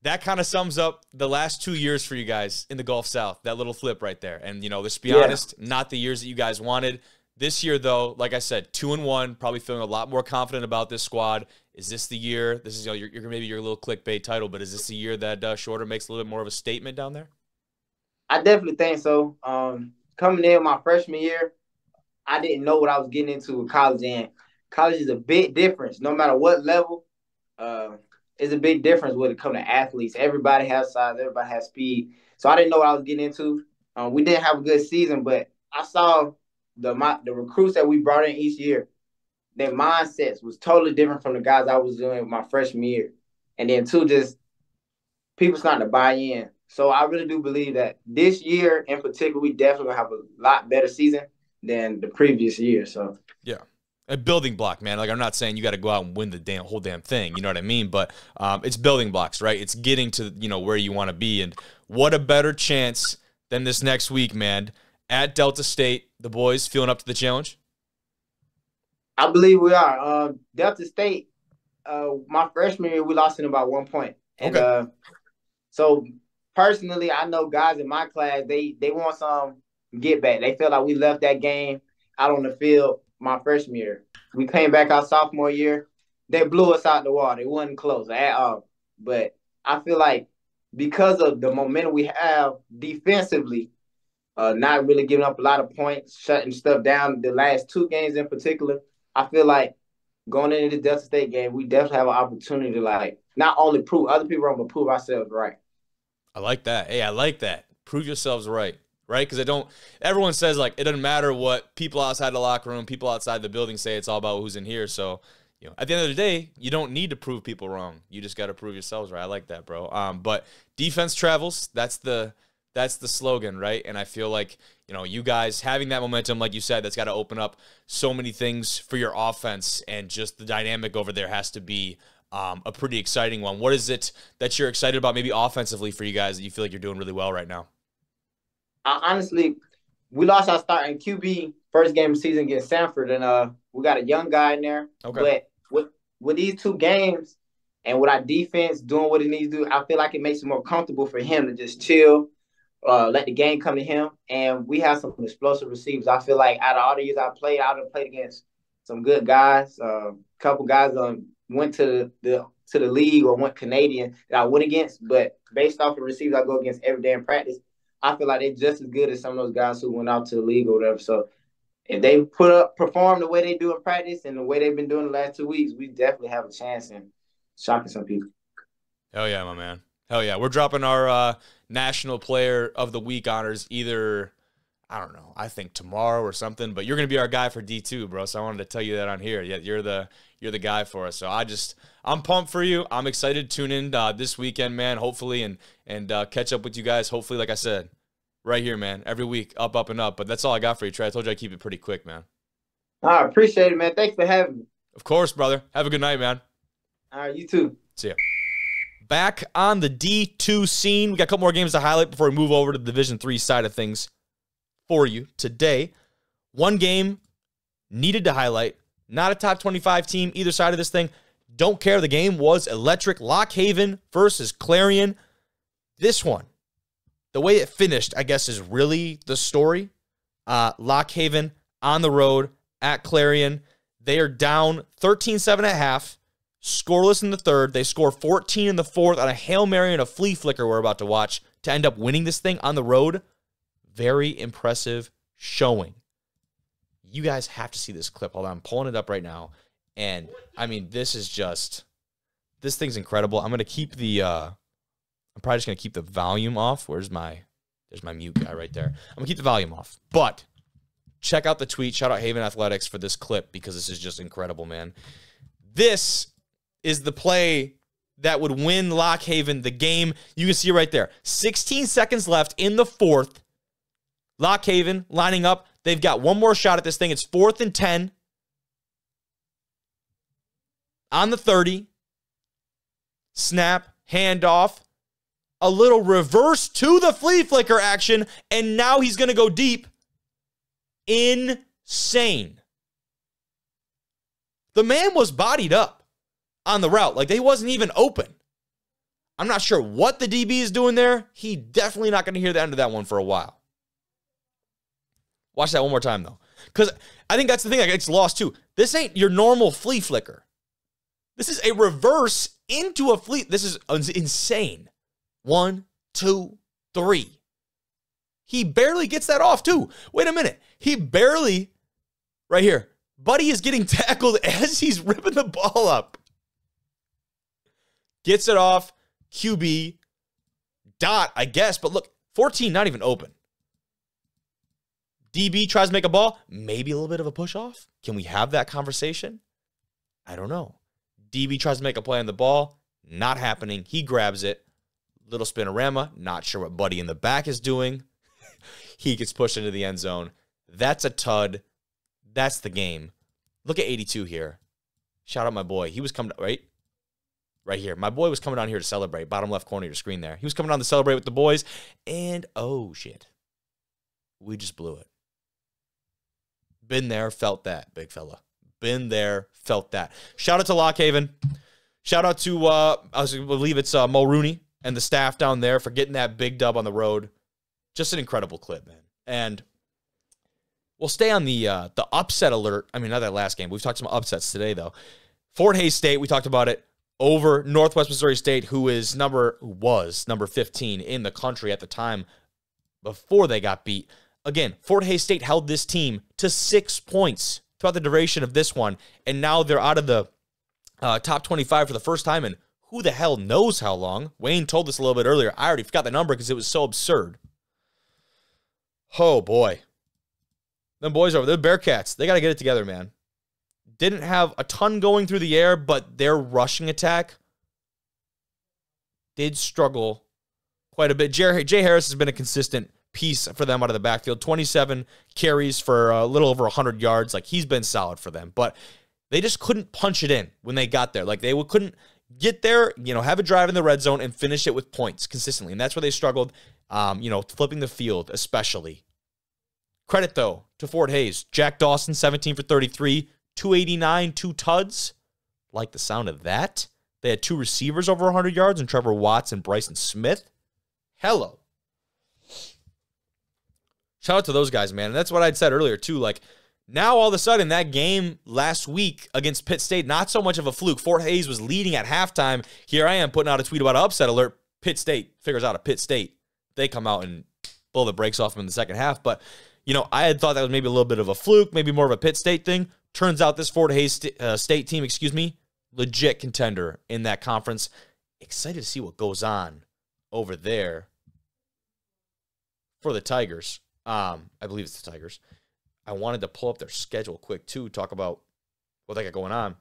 that kind of sums up the last 2 years for you guys in the Gulf South, that little flip right there. And, let's be honest, not the years that you guys wanted. This year, though, like I said, 2-1, probably feeling a lot more confident about this squad. Is this the year? This is maybe your little clickbait title, but is this the year that Shorter makes a little bit more of a statement down there? I definitely think so. Coming in my freshman year, I didn't know what I was getting into with college, and college is a big difference. No matter what level, it's a big difference when it comes to athletes. Everybody has size, everybody has speed. So I didn't know what I was getting into. We didn't have a good season, but I saw the recruits that we brought in each year. Their mindsets was totally different from the guys I was doing my freshman year. And then two, just people starting to buy in. So I really do believe that this year in particular, we definitely gonna have a lot better season than the previous year. So yeah. A building block, man. Like, I'm not saying you got to go out and win the whole damn thing. You know what I mean? But it's building blocks, right? It's getting to, where you want to be. And what a better chance than this next week, man. At Delta State, the boys feeling up to the challenge? I believe we are. Delta State, my freshman year, we lost in about 1 point. And, okay. So, personally, I know guys in my class, they want some get back. They feel like we left that game out on the field my freshman year. We came back our sophomore year. They blew us out the water. It wasn't close at all. But I feel like because of the momentum we have defensively, not really giving up a lot of points, shutting stuff down the last 2 games in particular, I feel like going into the Delta State game, we definitely have an opportunity to, not only prove other people wrong, but prove ourselves right. I like that. Hey, I like that. Prove yourselves right. Right? Because everyone says, it doesn't matter what people outside the locker room, people outside the building say. It's all about who's in here. So, at the end of the day, you don't need to prove people wrong. You just got to prove yourselves right. I like that, bro. But defense travels. That's the slogan, right? And I feel like, you guys having that momentum, like you said, that's got to open up so many things for your offense, and just the dynamic over there has to be a pretty exciting one. What is it that you're excited about maybe offensively for you guys that you feel like you're doing really well right now? Honestly, we lost our starting QB first game of the season against Sanford, and we got a young guy in there. Okay. But with these 2 games and with our defense doing what it needs to do, I feel like it makes it more comfortable for him to just chill, let the game come to him. And we have some explosive receivers. I feel like out of all the years I played against some good guys. A couple guys went to the league or went Canadian that I went against. But based off the receivers I go against every day in practice, I feel like they're just as good as some of those guys who went out to the league or whatever. So if they perform the way they do in practice and the way they've been doing the last 2 weeks, we definitely have a chance in shocking some people. Hell yeah, my man. Hell yeah. We're dropping our National Player of the Week honors either, I don't know, I think tomorrow or something, but you're going to be our guy for D2, bro. So I wanted to tell you that on here. Yeah, you're the guy for us. So I'm pumped for you. I'm excited to tune in this weekend, man, hopefully, and catch up with you guys. Hopefully, like I said, right here, man, every week, up, and up. But that's all I got for you, Trey. I told you I'd keep it pretty quick, man. I appreciate it, man. Thanks for having me. Of course, brother. Have a good night, man. All right, you too. See ya. Back on the D2 scene. We got a couple more games to highlight before we move over to the Division III side of things for you today. One game needed to highlight. Not a top 25 team either side of this thing. Don't care. The game was electric. Lock Haven versus Clarion. This one, the way it finished, I guess, is really the story. Lock Haven on the road at Clarion. They are down 13-7 at half. Scoreless in the third. They score 14 in the fourth on a Hail Mary and a flea flicker we're about to watch to end up winning this thing on the road. Very impressive showing. You guys have to see this clip. Hold on, I'm pulling it up right now. And, I mean, this thing's incredible. I'm going to keep I'm probably just going to keep the volume off. There's my mute guy right there. I'm going to keep the volume off. But check out the tweet. Shout out Haven Athletics for this clip because this is just incredible, man. This is the play that would win Lock Haven the game. You can see right there. 16 seconds left in the fourth. Lock Haven lining up. They've got one more shot at this thing. It's 4th and 10. On the 30. Snap. Handoff. A little reverse to the flea flicker action. And now he's going to go deep. Insane. The man was bodied up on the route. Like, he wasn't even open. I'm not sure what the DB is doing there. He definitely not going to hear the end of that one for a while. Watch that one more time, though. Because I think that's the thing that gets lost, too. This ain't your normal flea flicker. This is a reverse into a flea. This is insane. 1, 2, 3. He barely gets that off, too. Wait a minute. He barely, right here, Buddy is getting tackled as he's ripping the ball up. Gets it off. QB. Dot, I guess. But look, 14 not even open. DB tries to make a ball. Maybe a little bit of a push off. Can we have that conversation? I don't know. DB tries to make a play on the ball. Not happening. He grabs it. Little spinorama. Not sure what Buddy in the back is doing. He gets pushed into the end zone. That's a tud. That's the game. Look at 82 here. Shout out my boy. He was coming, right here. My boy was coming down here to celebrate. Bottom left corner of your screen there. He was coming down to celebrate with the boys. And, oh, shit. We just blew it. Been there, felt that, big fella. Been there, felt that. Shout out to Lock Haven. Shout out to, I believe it's Mulrooney and the staff down there for getting that big dub on the road. Just an incredible clip, man. And we'll stay on the upset alert. I mean, not that last game. We've talked some upsets today, though. Fort Hays State, we talked about it, over Northwest Missouri State, who was number 15 in the country at the time before they got beat. Again, Fort Hays State held this team to 6 points throughout the duration of this one, and now they're out of the top 25 for the first time in who the hell knows how long. Wayne told us a little bit earlier. I already forgot the number because it was so absurd. Oh, boy. Them boys over there, the Bearcats, they got to get it together, man. Didn't have a ton going through the air, but their rushing attack did struggle quite a bit. Jay Harris has been a consistent piece for them out of the backfield. 27 carries for a little over 100 yards. Like, he's been solid for them. But they just couldn't punch it in when they got there. Like, they couldn't get there, have a drive in the red zone and finish it with points consistently. And that's where they struggled, flipping the field especially. Credit, though, to Fort Hays. Jack Dawson, 17 for 33, 289, 2 tuds. Like the sound of that. They had 2 receivers over 100 yards, and Trevor Watts and Bryson Smith. Hello. Shout out to those guys, man. And that's what I'd said earlier, too. Like, now all of a sudden, that game last week against Pitt State, not so much of a fluke. Fort Hays was leading at halftime. Here I am putting out a tweet about an upset alert. Pitt State figures out a Pitt State. They come out and blow the brakes off them in the second half. But, I had thought that was maybe a little bit of a fluke, maybe more of a Pitt State thing. Turns out this Fort Hays State team, legit contender in that conference. Excited to see what goes on over there for the Tigers. I believe it's the Tigers. I wanted to pull up their schedule quick, too, talk about what they got going on.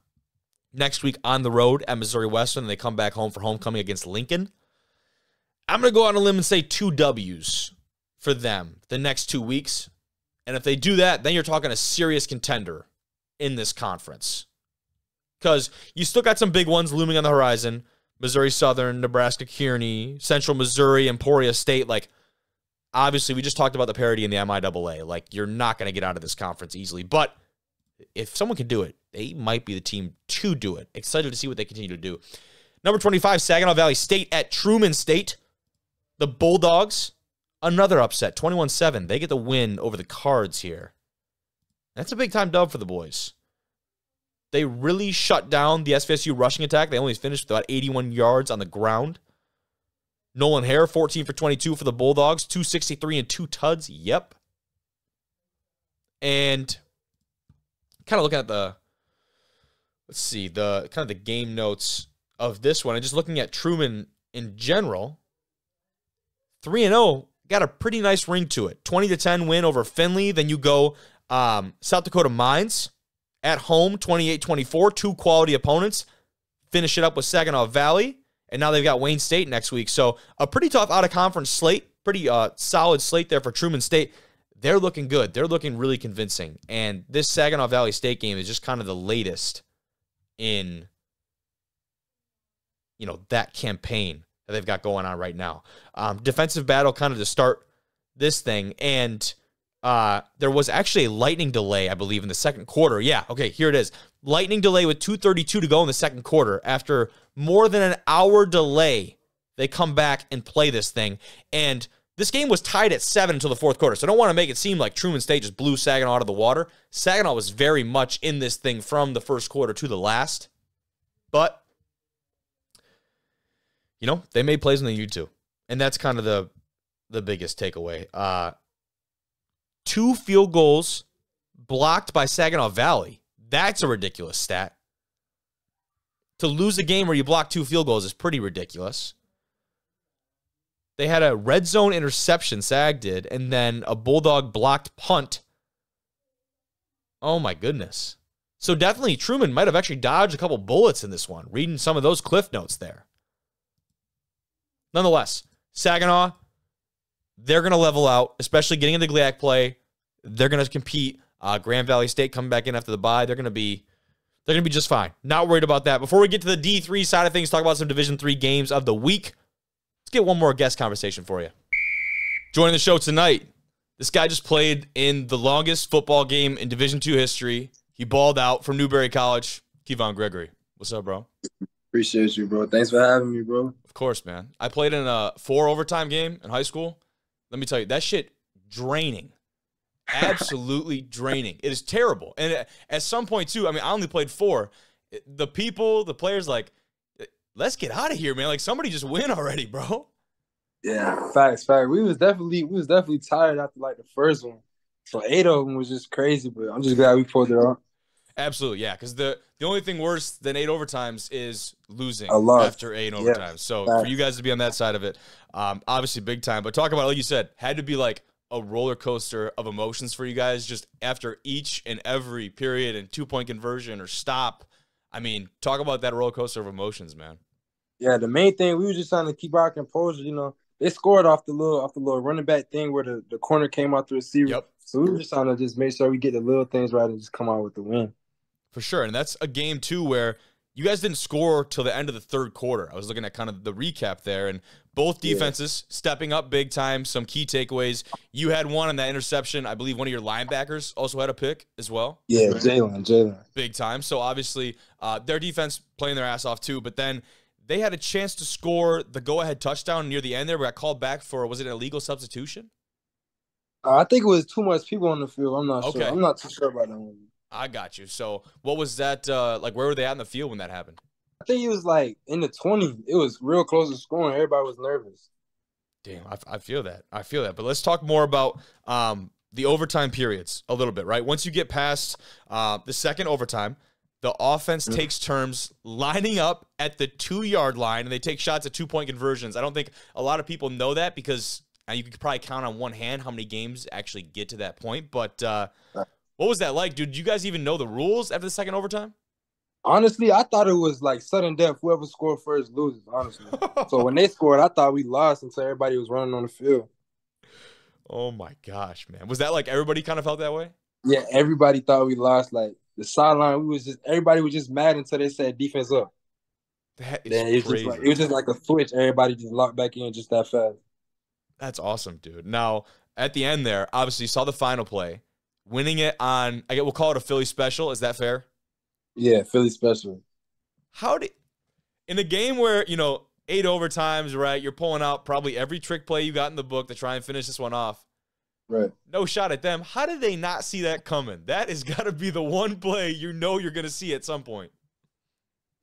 Next week on the road at Missouri Western, and they come back home for homecoming against Lincoln. I'm going to go out on a limb and say 2 W's for them the next 2 weeks. And if they do that, then you're talking a serious contender in this conference. Because you still got some big ones looming on the horizon. Missouri Southern, Nebraska Kearney, Central Missouri, Emporia State. Like, obviously, we just talked about the parity in the MIAA. Like, you're not going to get out of this conference easily. But if someone can do it, they might be the team to do it. Excited to see what they continue to do. Number 25, Saginaw Valley State at Truman State. The Bulldogs, another upset, 21-7. They get the win over the Cards here. That's a big-time dub for the boys. They really shut down the SVSU rushing attack. They only finished with about 81 yards on the ground. Nolan Hare, 14 for 22 for the Bulldogs, 263 and 2 tuds. Yep. And kind of looking at the, let's see, the kind of the game notes of this one, and just looking at Truman in general, 3-0 got a pretty nice ring to it. 20-10 win over Findlay. Then you go South Dakota Mines at home, 28-24, 2 quality opponents. Finish it up with Saginaw Valley, and now they've got Wayne State next week. So a pretty tough out-of-conference slate, pretty solid slate there for Truman State. They're looking good. They're looking really convincing. And this Saginaw Valley State game is just kind of the latest in, you know, that campaign that they've got going on right now. Defensive battle kind of to start this thing. And there was actually a lightning delay, I believe, in the second quarter. Yeah, okay, here it is. Lightning delay with 2:32 to go in the second quarter. After more than an hour delay, they come back and play this thing. And this game was tied at 7 until the fourth quarter. So I don't want to make it seem like Truman State just blew Saginaw out of the water. Saginaw was very much in this thing from the first quarter to the last. But, you know, they made plays when they needed to. And that's kind of the biggest takeaway. 2 field goals blocked by Saginaw Valley. That's a ridiculous stat. To lose a game where you block 2 field goals is pretty ridiculous. They had a red zone interception, Sag did, and then a Bulldog blocked punt. Oh, my goodness. So definitely Truman might have actually dodged a couple bullets in this one, reading some of those cliff notes there. Nonetheless, Saginaw, they're going to level out, especially getting into GLIAC play. They're going to compete. Grand Valley State coming back in after the bye. They're going to be just fine. Not worried about that. Before we get to the D3 side of things, talk about some Division III games of the week. Let's get one more guest conversation for you. Joining the show tonight, this guy just played in the longest football game in Division II history. He balled out from Newberry College. Kevon Gregory. What's up, bro? Appreciate you, bro. Thanks for having me, bro. Of course, man. I played in a 4 overtime game in high school. Let me tell you, that shit draining. Absolutely draining. It is terrible. And at some point, too, I mean, I only played 4. The players, like, let's get out of here, man. Like, somebody just win already, bro. Yeah, facts. We was definitely tired after like the first one. So 8 of them was just crazy, but I'm just glad we pulled it off. Absolutely, yeah. Because the only thing worse than 8 overtimes is losing after 8 overtimes. Yeah, so for you guys to be on that side of it, obviously big time. But talk about, like you said, had to be like a roller coaster of emotions for you guys just after each and every period and 2-point conversion or stop. I mean, talk about that roller coaster of emotions, man. Yeah, the main thing, we were just trying to keep our composure. You know, they scored off the little running back thing where the corner came out the receiver. Yep. So we were just trying to just make sure we get the little things right and just come out with the win. For sure, and that's a game, too, where you guys didn't score till the end of the third quarter. I was looking at kind of the recap there, and both defenses stepping up big time, some key takeaways. You had one on that interception. I believe one of your linebackers also had a pick as well. Yeah, Jalen. Big time. So, obviously, their defense playing their ass off, too, but then they had a chance to score the go-ahead touchdown near the end there, but got called back for, was it an illegal substitution? I think it was too much people on the field. I'm not sure. I'm not too sure about that one. I got you. So what was that, like where were they at in the field when that happened? I think it was like in the 20s. It was real close to scoring. Everybody was nervous. Damn, I feel that. But let's talk more about the overtime periods a little bit, right? Once you get past the second overtime, the offense takes turns lining up at the 2-yard line, and they take shots at 2-point conversions. I don't think a lot of people know that because you could probably count on one hand how many games actually get to that point. But what was that like, dude? Did you guys even know the rules after the second overtime? Honestly, I thought it was like sudden death. Whoever scored first loses, honestly. So when they scored, I thought we lost until everybody was running on the field. Oh, my gosh, man. Was that like everybody kind of felt that way? Yeah, everybody thought we lost. Like the sideline, everybody was just mad until they said defense up. That is crazy. It was just like a switch. Everybody just locked back in just that fast. That's awesome, dude. Now, at the end there, obviously you saw the final play. Winning it on, we'll call it a Philly special. Is that fair? Yeah, Philly special. In a game where, 8 overtimes, right, you're pulling out probably every trick play you got in the book to try and finish this one off. Right. No shot at them. How did they not see that coming? That has got to be the one play you're going to see at some point.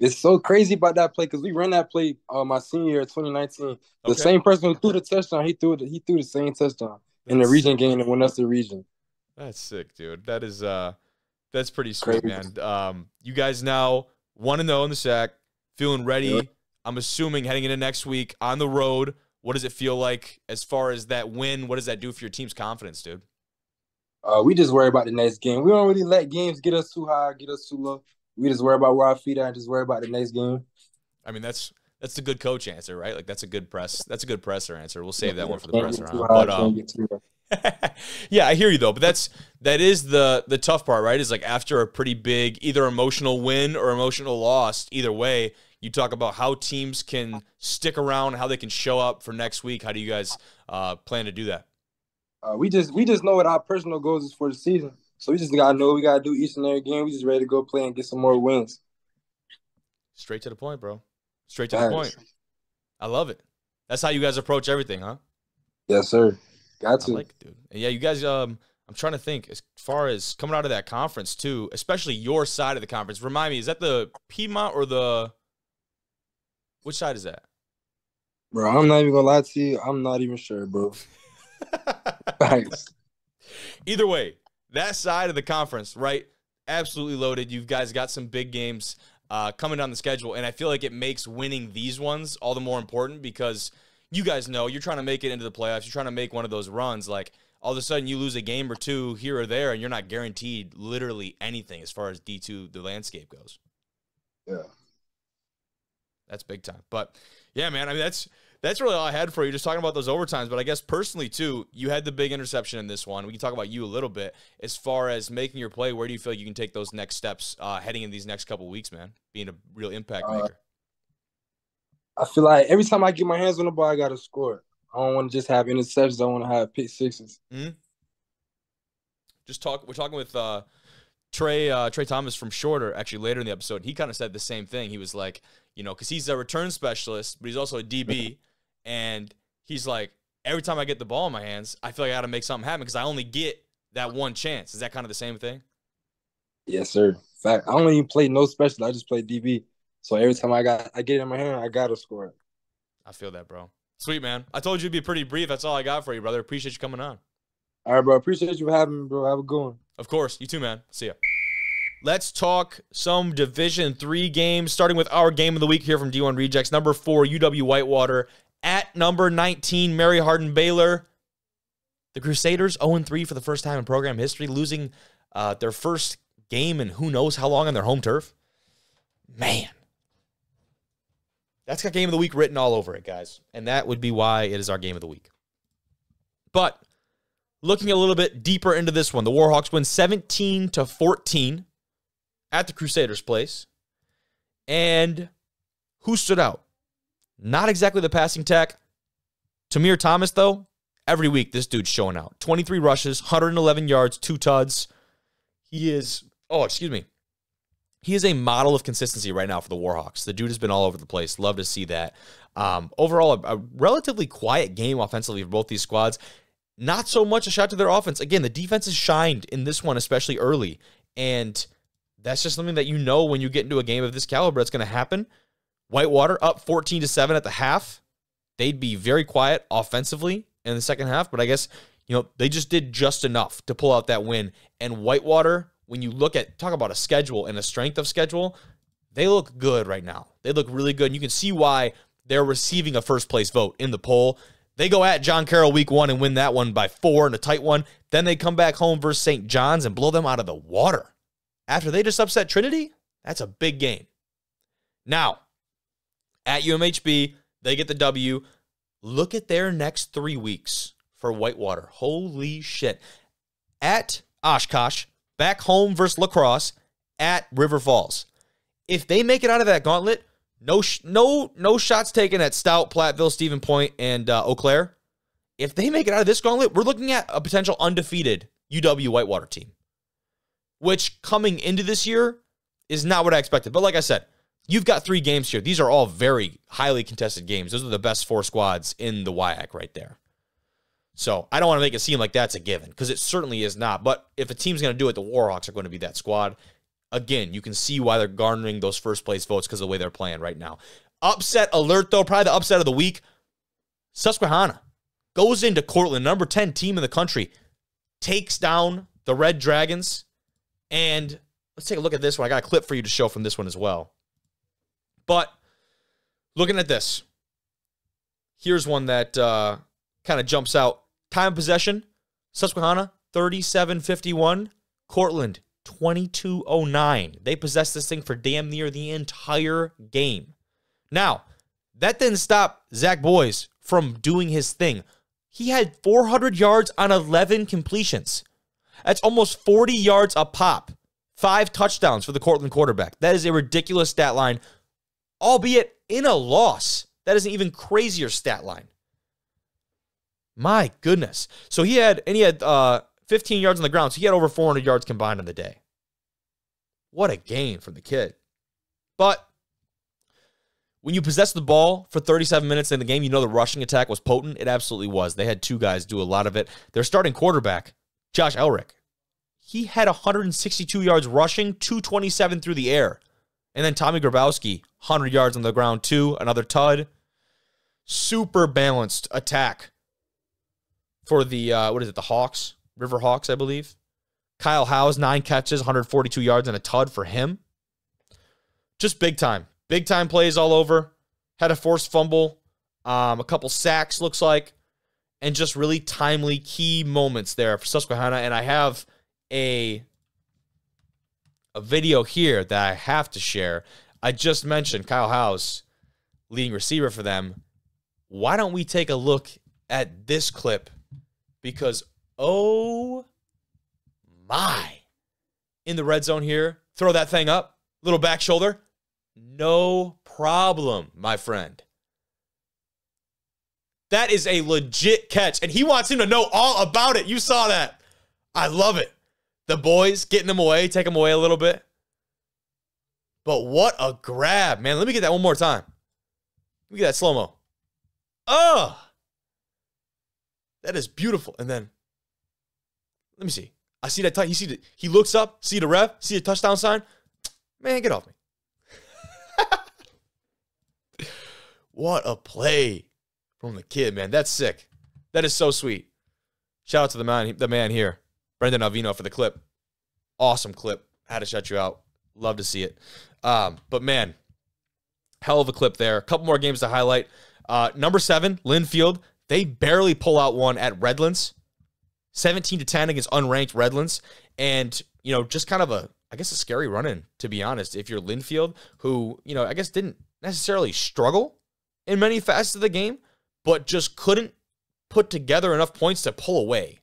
It's so crazy about that play because we ran that play my senior year, 2019. The same person who threw the touchdown, he threw the same touchdown in the region game and won us the region. That's sick, dude. That is That's pretty sweet, man. You guys now 1-0 in the sack, feeling ready. Yep. I'm assuming heading into next week on the road. What does it feel like as far as that win? What does that do for your team's confidence, dude? We just worry about the next game. We don't really let games get us too high, get us too low. We just worry about where our feet are and just worry about the next game. I mean, that's the good coach answer, right? Like that's a good presser answer. We'll save that one for the presser. But yeah, I hear you though. But that is the tough part, right? Is like after a pretty big either emotional win or emotional loss, either way, you talk about how teams can stick around, how they can show up for next week. How do you guys plan to do that? We just know what our personal goals is for the season. So we just gotta know what we gotta do each and every game. We just ready to go play and get some more wins. Straight to the point, bro. Straight to the point. I love it. That's how you guys approach everything, huh? Yes, sir. Got to. I like it, dude. And yeah, you guys, I'm trying to think as far as coming out of that conference too, especially your side of the conference. Remind me, is that the Piedmont or which side is that? Bro, I'm not even gonna lie to you. I'm not even sure, bro. Thanks. Either way, that side of the conference, right? Absolutely loaded. You guys got some big games coming down the schedule, and I feel like it makes winning these ones all the more important because you guys know you're trying to make it into the playoffs. You're trying to make one of those runs. Like all of a sudden you lose a game or two here or there, and you're not guaranteed literally anything as far as D2 the landscape goes. Yeah. That's big time. But yeah, man, I mean, that's really all I had for you, just talking about those overtimes. But I guess personally, too, you had the big interception in this one. We can talk about you a little bit. As far as making your play, where do you feel like you can take those next steps heading in these next couple of weeks, man, being a real impact maker? I feel like every time I get my hands on the ball, I got to score. I don't want to just have interceptions. I want to have pick sixes. Mm-hmm. We're talking with Trey Thomas from Shorter, actually, later in the episode. He kind of said the same thing. He was like, because he's a return specialist, but he's also a DB. And he's like, every time I get the ball in my hands, I feel like I got to make something happen because I only get that one chance. Is that kind of the same thing? Yes, sir. In fact, I don't even play no special. I just play DB. So every time I get it in my hand, I got to score it. I feel that, bro. Sweet, man. I told you it'd be pretty brief. That's all I got for you, brother. Appreciate you coming on. All right, bro. Appreciate you having me, bro. Have a good one. Of course. You too, man. See ya. Let's talk some Division III games, starting with our game of the week here from D1 Rejects. Number 4, UW Whitewater at number 19, Mary Hardin Baylor. The Crusaders 0-3 for the first time in program history, losing their first game in who knows how long on their home turf. Man. That's got game of the week written all over it, guys. And that would be why it is our game of the week. But looking a little bit deeper into this one, the Warhawks win 17-14 at the Crusaders' place. And who stood out? Not exactly the passing tech. Tamir Thomas, though, every week this dude's showing out. 23 rushes, 111 yards, 2 tuds. He is a model of consistency right now for the Warhawks. The dude has been all over the place. Love to see that. Overall, a relatively quiet game offensively for both these squads. Not so much a shot to their offense. Again, the defense has shined in this one, especially early. And that's just something that when you get into a game of this caliber, it's going to happen. Whitewater up 14-7 at the half. They'd be very quiet offensively in the second half, but I guess, they just did just enough to pull out that win. And Whitewater, when you talk about a schedule and a strength of schedule, they look good right now. They look really good. And you can see why they're receiving a first place vote in the poll. They go at John Carroll week 1 and win that one by 4 in a tight one. Then they come back home versus St. John's and blow them out of the water. After they just upset Trinity, that's a big game. Now, at UMHB, they get the W. Look at their next 3 weeks for Whitewater. Holy shit. At Oshkosh, back home versus La Crosse, at River Falls. If they make it out of that gauntlet, no shots taken at Stout, Platteville, Stephen Point, and Eau Claire. If they make it out of this gauntlet, we're looking at a potential undefeated UW Whitewater team, which coming into this year is not what I expected. But like I said, you've got 3 games here. These are all very highly contested games. Those are the best 4 squads in the WIAC right there. So I don't want to make it seem like that's a given, because it certainly is not. But if a team's going to do it, the Warhawks are going to be that squad. Again, you can see why they're garnering those first-place votes because of the way they're playing right now. Upset alert, though, probably the upset of the week. Susquehanna goes into Cortland, number 10 team in the country, takes down the Red Dragons. And let's take a look at this one. I got a clip for you to show from this one as well. But looking at this, here's one that kind of jumps out. Time of possession, Susquehanna, 37-51. Cortland, 22-09. They possessed this thing for damn near the entire game. Now, that didn't stop Zach Boyes from doing his thing. He had 400 yards on 11 completions. That's almost 40 yards a pop. 5 touchdowns for the Cortland quarterback. That is a ridiculous stat line, albeit in a loss. That is an even crazier stat line. My goodness. So he had 15 yards on the ground, so he had over 400 yards combined on the day. What a game from the kid. But when you possess the ball for 37 minutes in the game, you know the rushing attack was potent. It absolutely was. They had 2 guys do a lot of it. Their starting quarterback, Josh Elrick, he had 162 yards rushing, 227 through the air. And then Tommy Grabowski, 100 yards on the ground too, another tud. Super balanced attack for the, the Hawks? River Hawks, I believe. Kyle Howes, 9 catches, 142 yards and a tud for him. Just big time. Big time plays all over. Had a forced fumble, a couple sacks, looks like, and just really timely key moments there for Susquehanna. And I have a video here that I have to share. I just mentioned Kyle Howes, leading receiver for them. Why don't we take a look at this clip? Because, oh my. In the red zone here, throw that thing up, little back shoulder. No problem, my friend. That is a legit catch, and he wants him to know all about it. You saw that. I love it. The boys getting him away, take him away a little bit. But what a grab, man. Let me get that one more time. Let me get that slow-mo. Oh! That is beautiful. And then, let me see. I see that. He looks up, see the ref, see the touchdown sign. Man, get off me. What a play from the kid, man. That's sick. That is so sweet. Shout out to the man here, Brendan Alvino, for the clip. Awesome clip. Had to shut you out. Love to see it. But man, hell of a clip there. A couple more games to highlight. Number 7, Linfield. They barely pull out one at Redlands. 17-10 against unranked Redlands. And, just kind of a scary run-in, to be honest. If you're Linfield, who, I guess didn't necessarily struggle in many facets of the game, but just couldn't put together enough points to pull away,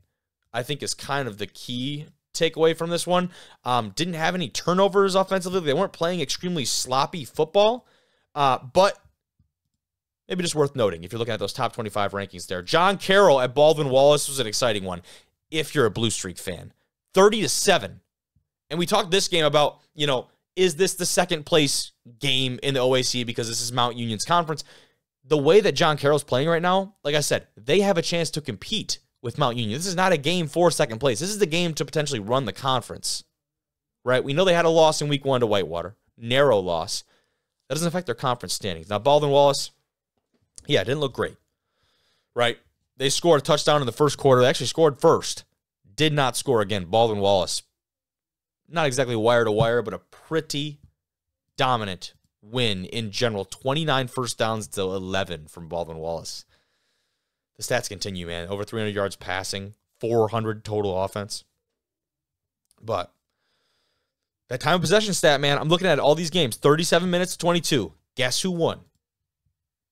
I think is kind of the key takeaway from this one. Didn't have any turnovers offensively. They weren't playing extremely sloppy football, but maybe just worth noting if you're looking at those top 25 rankings there. John Carroll at Baldwin Wallace was an exciting one if you're a Blue Streak fan. 30-7. And we talked this game about, is this the second place game in the OAC because this is Mount Union's conference? The way that John Carroll's playing right now, like I said, they have a chance to compete with Mount Union. This is not a game for second place. This is the game to potentially run the conference, right? We know they had a loss in week 1 to Whitewater. Narrow loss. That doesn't affect their conference standings. Now, Baldwin Wallace, yeah, didn't look great, right? They scored a touchdown in the first quarter. They actually scored first. Did not score again. Baldwin Wallace, not exactly wire to wire, but a pretty dominant win in general. 29 first downs to 11 from Baldwin Wallace. The stats continue, man. Over 300 yards passing, 400 total offense. But that time of possession stat, man, I'm looking at all these games. 37 minutes to 22. Guess who won?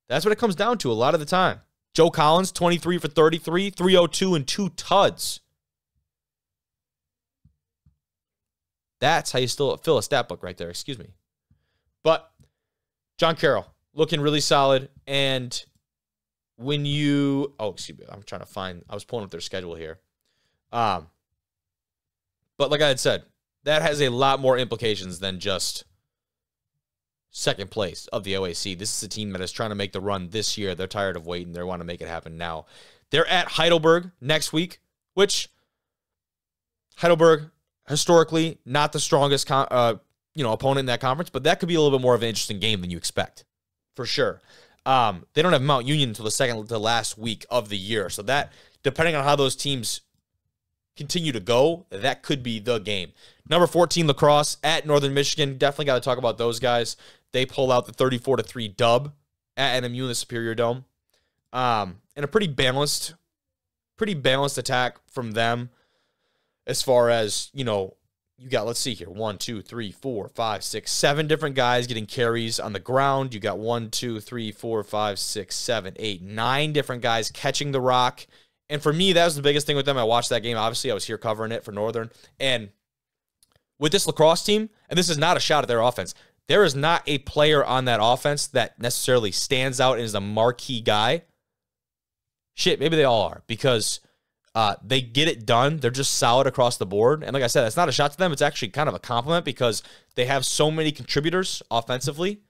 That's what it comes down to a lot of the time. Joe Collins, 23 for 33, 302 and 2 tuds. That's how you still fill a stat book right there. Excuse me. But John Carroll looking really solid. And when you, excuse me, I'm trying to find, I was pulling up their schedule here. But like I had said, that has a lot more implications than just second place of the OAC. This is a team that is trying to make the run this year. They're tired of waiting. They want to make it happen now. They're at Heidelberg next week, which Heidelberg, historically, not the strongest opponent in that conference, but that could be a little bit more of an interesting game than you expect, for sure. They don't have Mount Union until the second to last week of the year, so that, depending on how those teams continue to go, that could be the game. Number 14, Lacrosse at Northern Michigan. Definitely got to talk about those guys. They pull out the 34-3 dub at NMU in the Superior Dome. And a pretty balanced attack from them as far as, you know, you got, let's see here, 1, 2, 3, 4, 5, 6, 7 different guys getting carries on the ground. You got 1, 2, 3, 4, 5, 6, 7, 8, 9 different guys catching the rock. And for me, that was the biggest thing with them. I watched that game. Obviously, I was here covering it for Northern. And with this Lacrosse team, and this is not a shot at their offense, there is not a player on that offense that necessarily stands out and is a marquee guy. Shit, maybe they all are, because they get it done. They're just solid across the board. And like I said, it's not a shot to them. It's actually kind of a compliment because they have so many contributors offensively.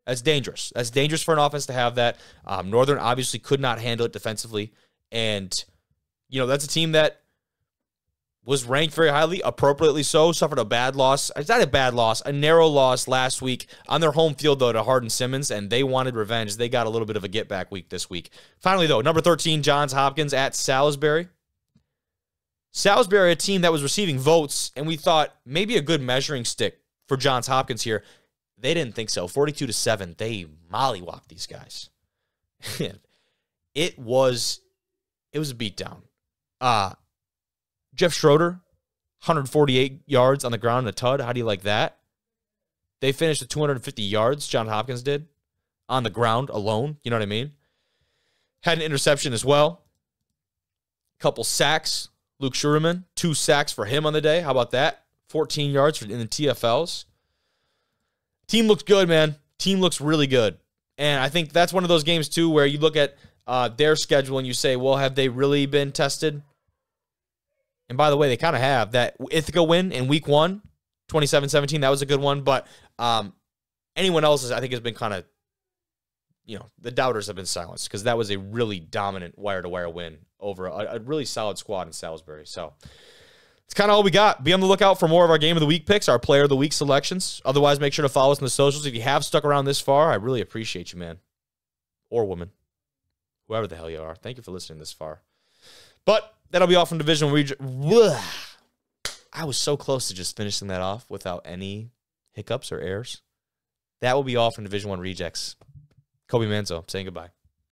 That's dangerous. That's dangerous for an offense to have that. Northern obviously could not handle it defensively. And, you know, that's a team that was ranked very highly, appropriately so, suffered a bad loss. It's not a bad loss, a narrow loss last week on their home field, though, to Hardin-Simmons, and they wanted revenge. They got a little bit of a get-back week this week. Finally, though, number 13, Johns Hopkins at Salisbury. Salisbury, a team that was receiving votes, and we thought maybe a good measuring stick for Johns Hopkins here. They didn't think so. 42-7, they mollywopped these guys. It was a beatdown. Jeff Schroeder, 148 yards on the ground in a tud. How do you like that? They finished with 250 yards, John Hopkins did, on the ground alone. You know what I mean? Had an interception as well. Couple sacks. Luke Schureman, 2 sacks for him on the day. How about that? 14 yards in the TFLs. Team looks good, man. Team looks really good. And I think that's one of those games, too, where you look at their schedule and you say, well, have they really been tested? And by the way, they kind of have. That Ithaca win in week 1, 27-17, that was a good one. But anyone else, I think, has been kind of, you know, the doubters have been silenced because that was a really dominant wire-to-wire win over a really solid squad in Salisbury. So it's kind of all we got. Be on the lookout for more of our Game of the Week picks, our Player of the Week selections. Otherwise, make sure to follow us on the socials. If you have stuck around this far, I really appreciate you, man. Or woman. Whoever the hell you are. Thank you for listening this far. But that'll be all from Division Region. I was so close to just finishing that off without any hiccups or errors. That will be all from Division I Rejects. Kobe Manzo saying goodbye.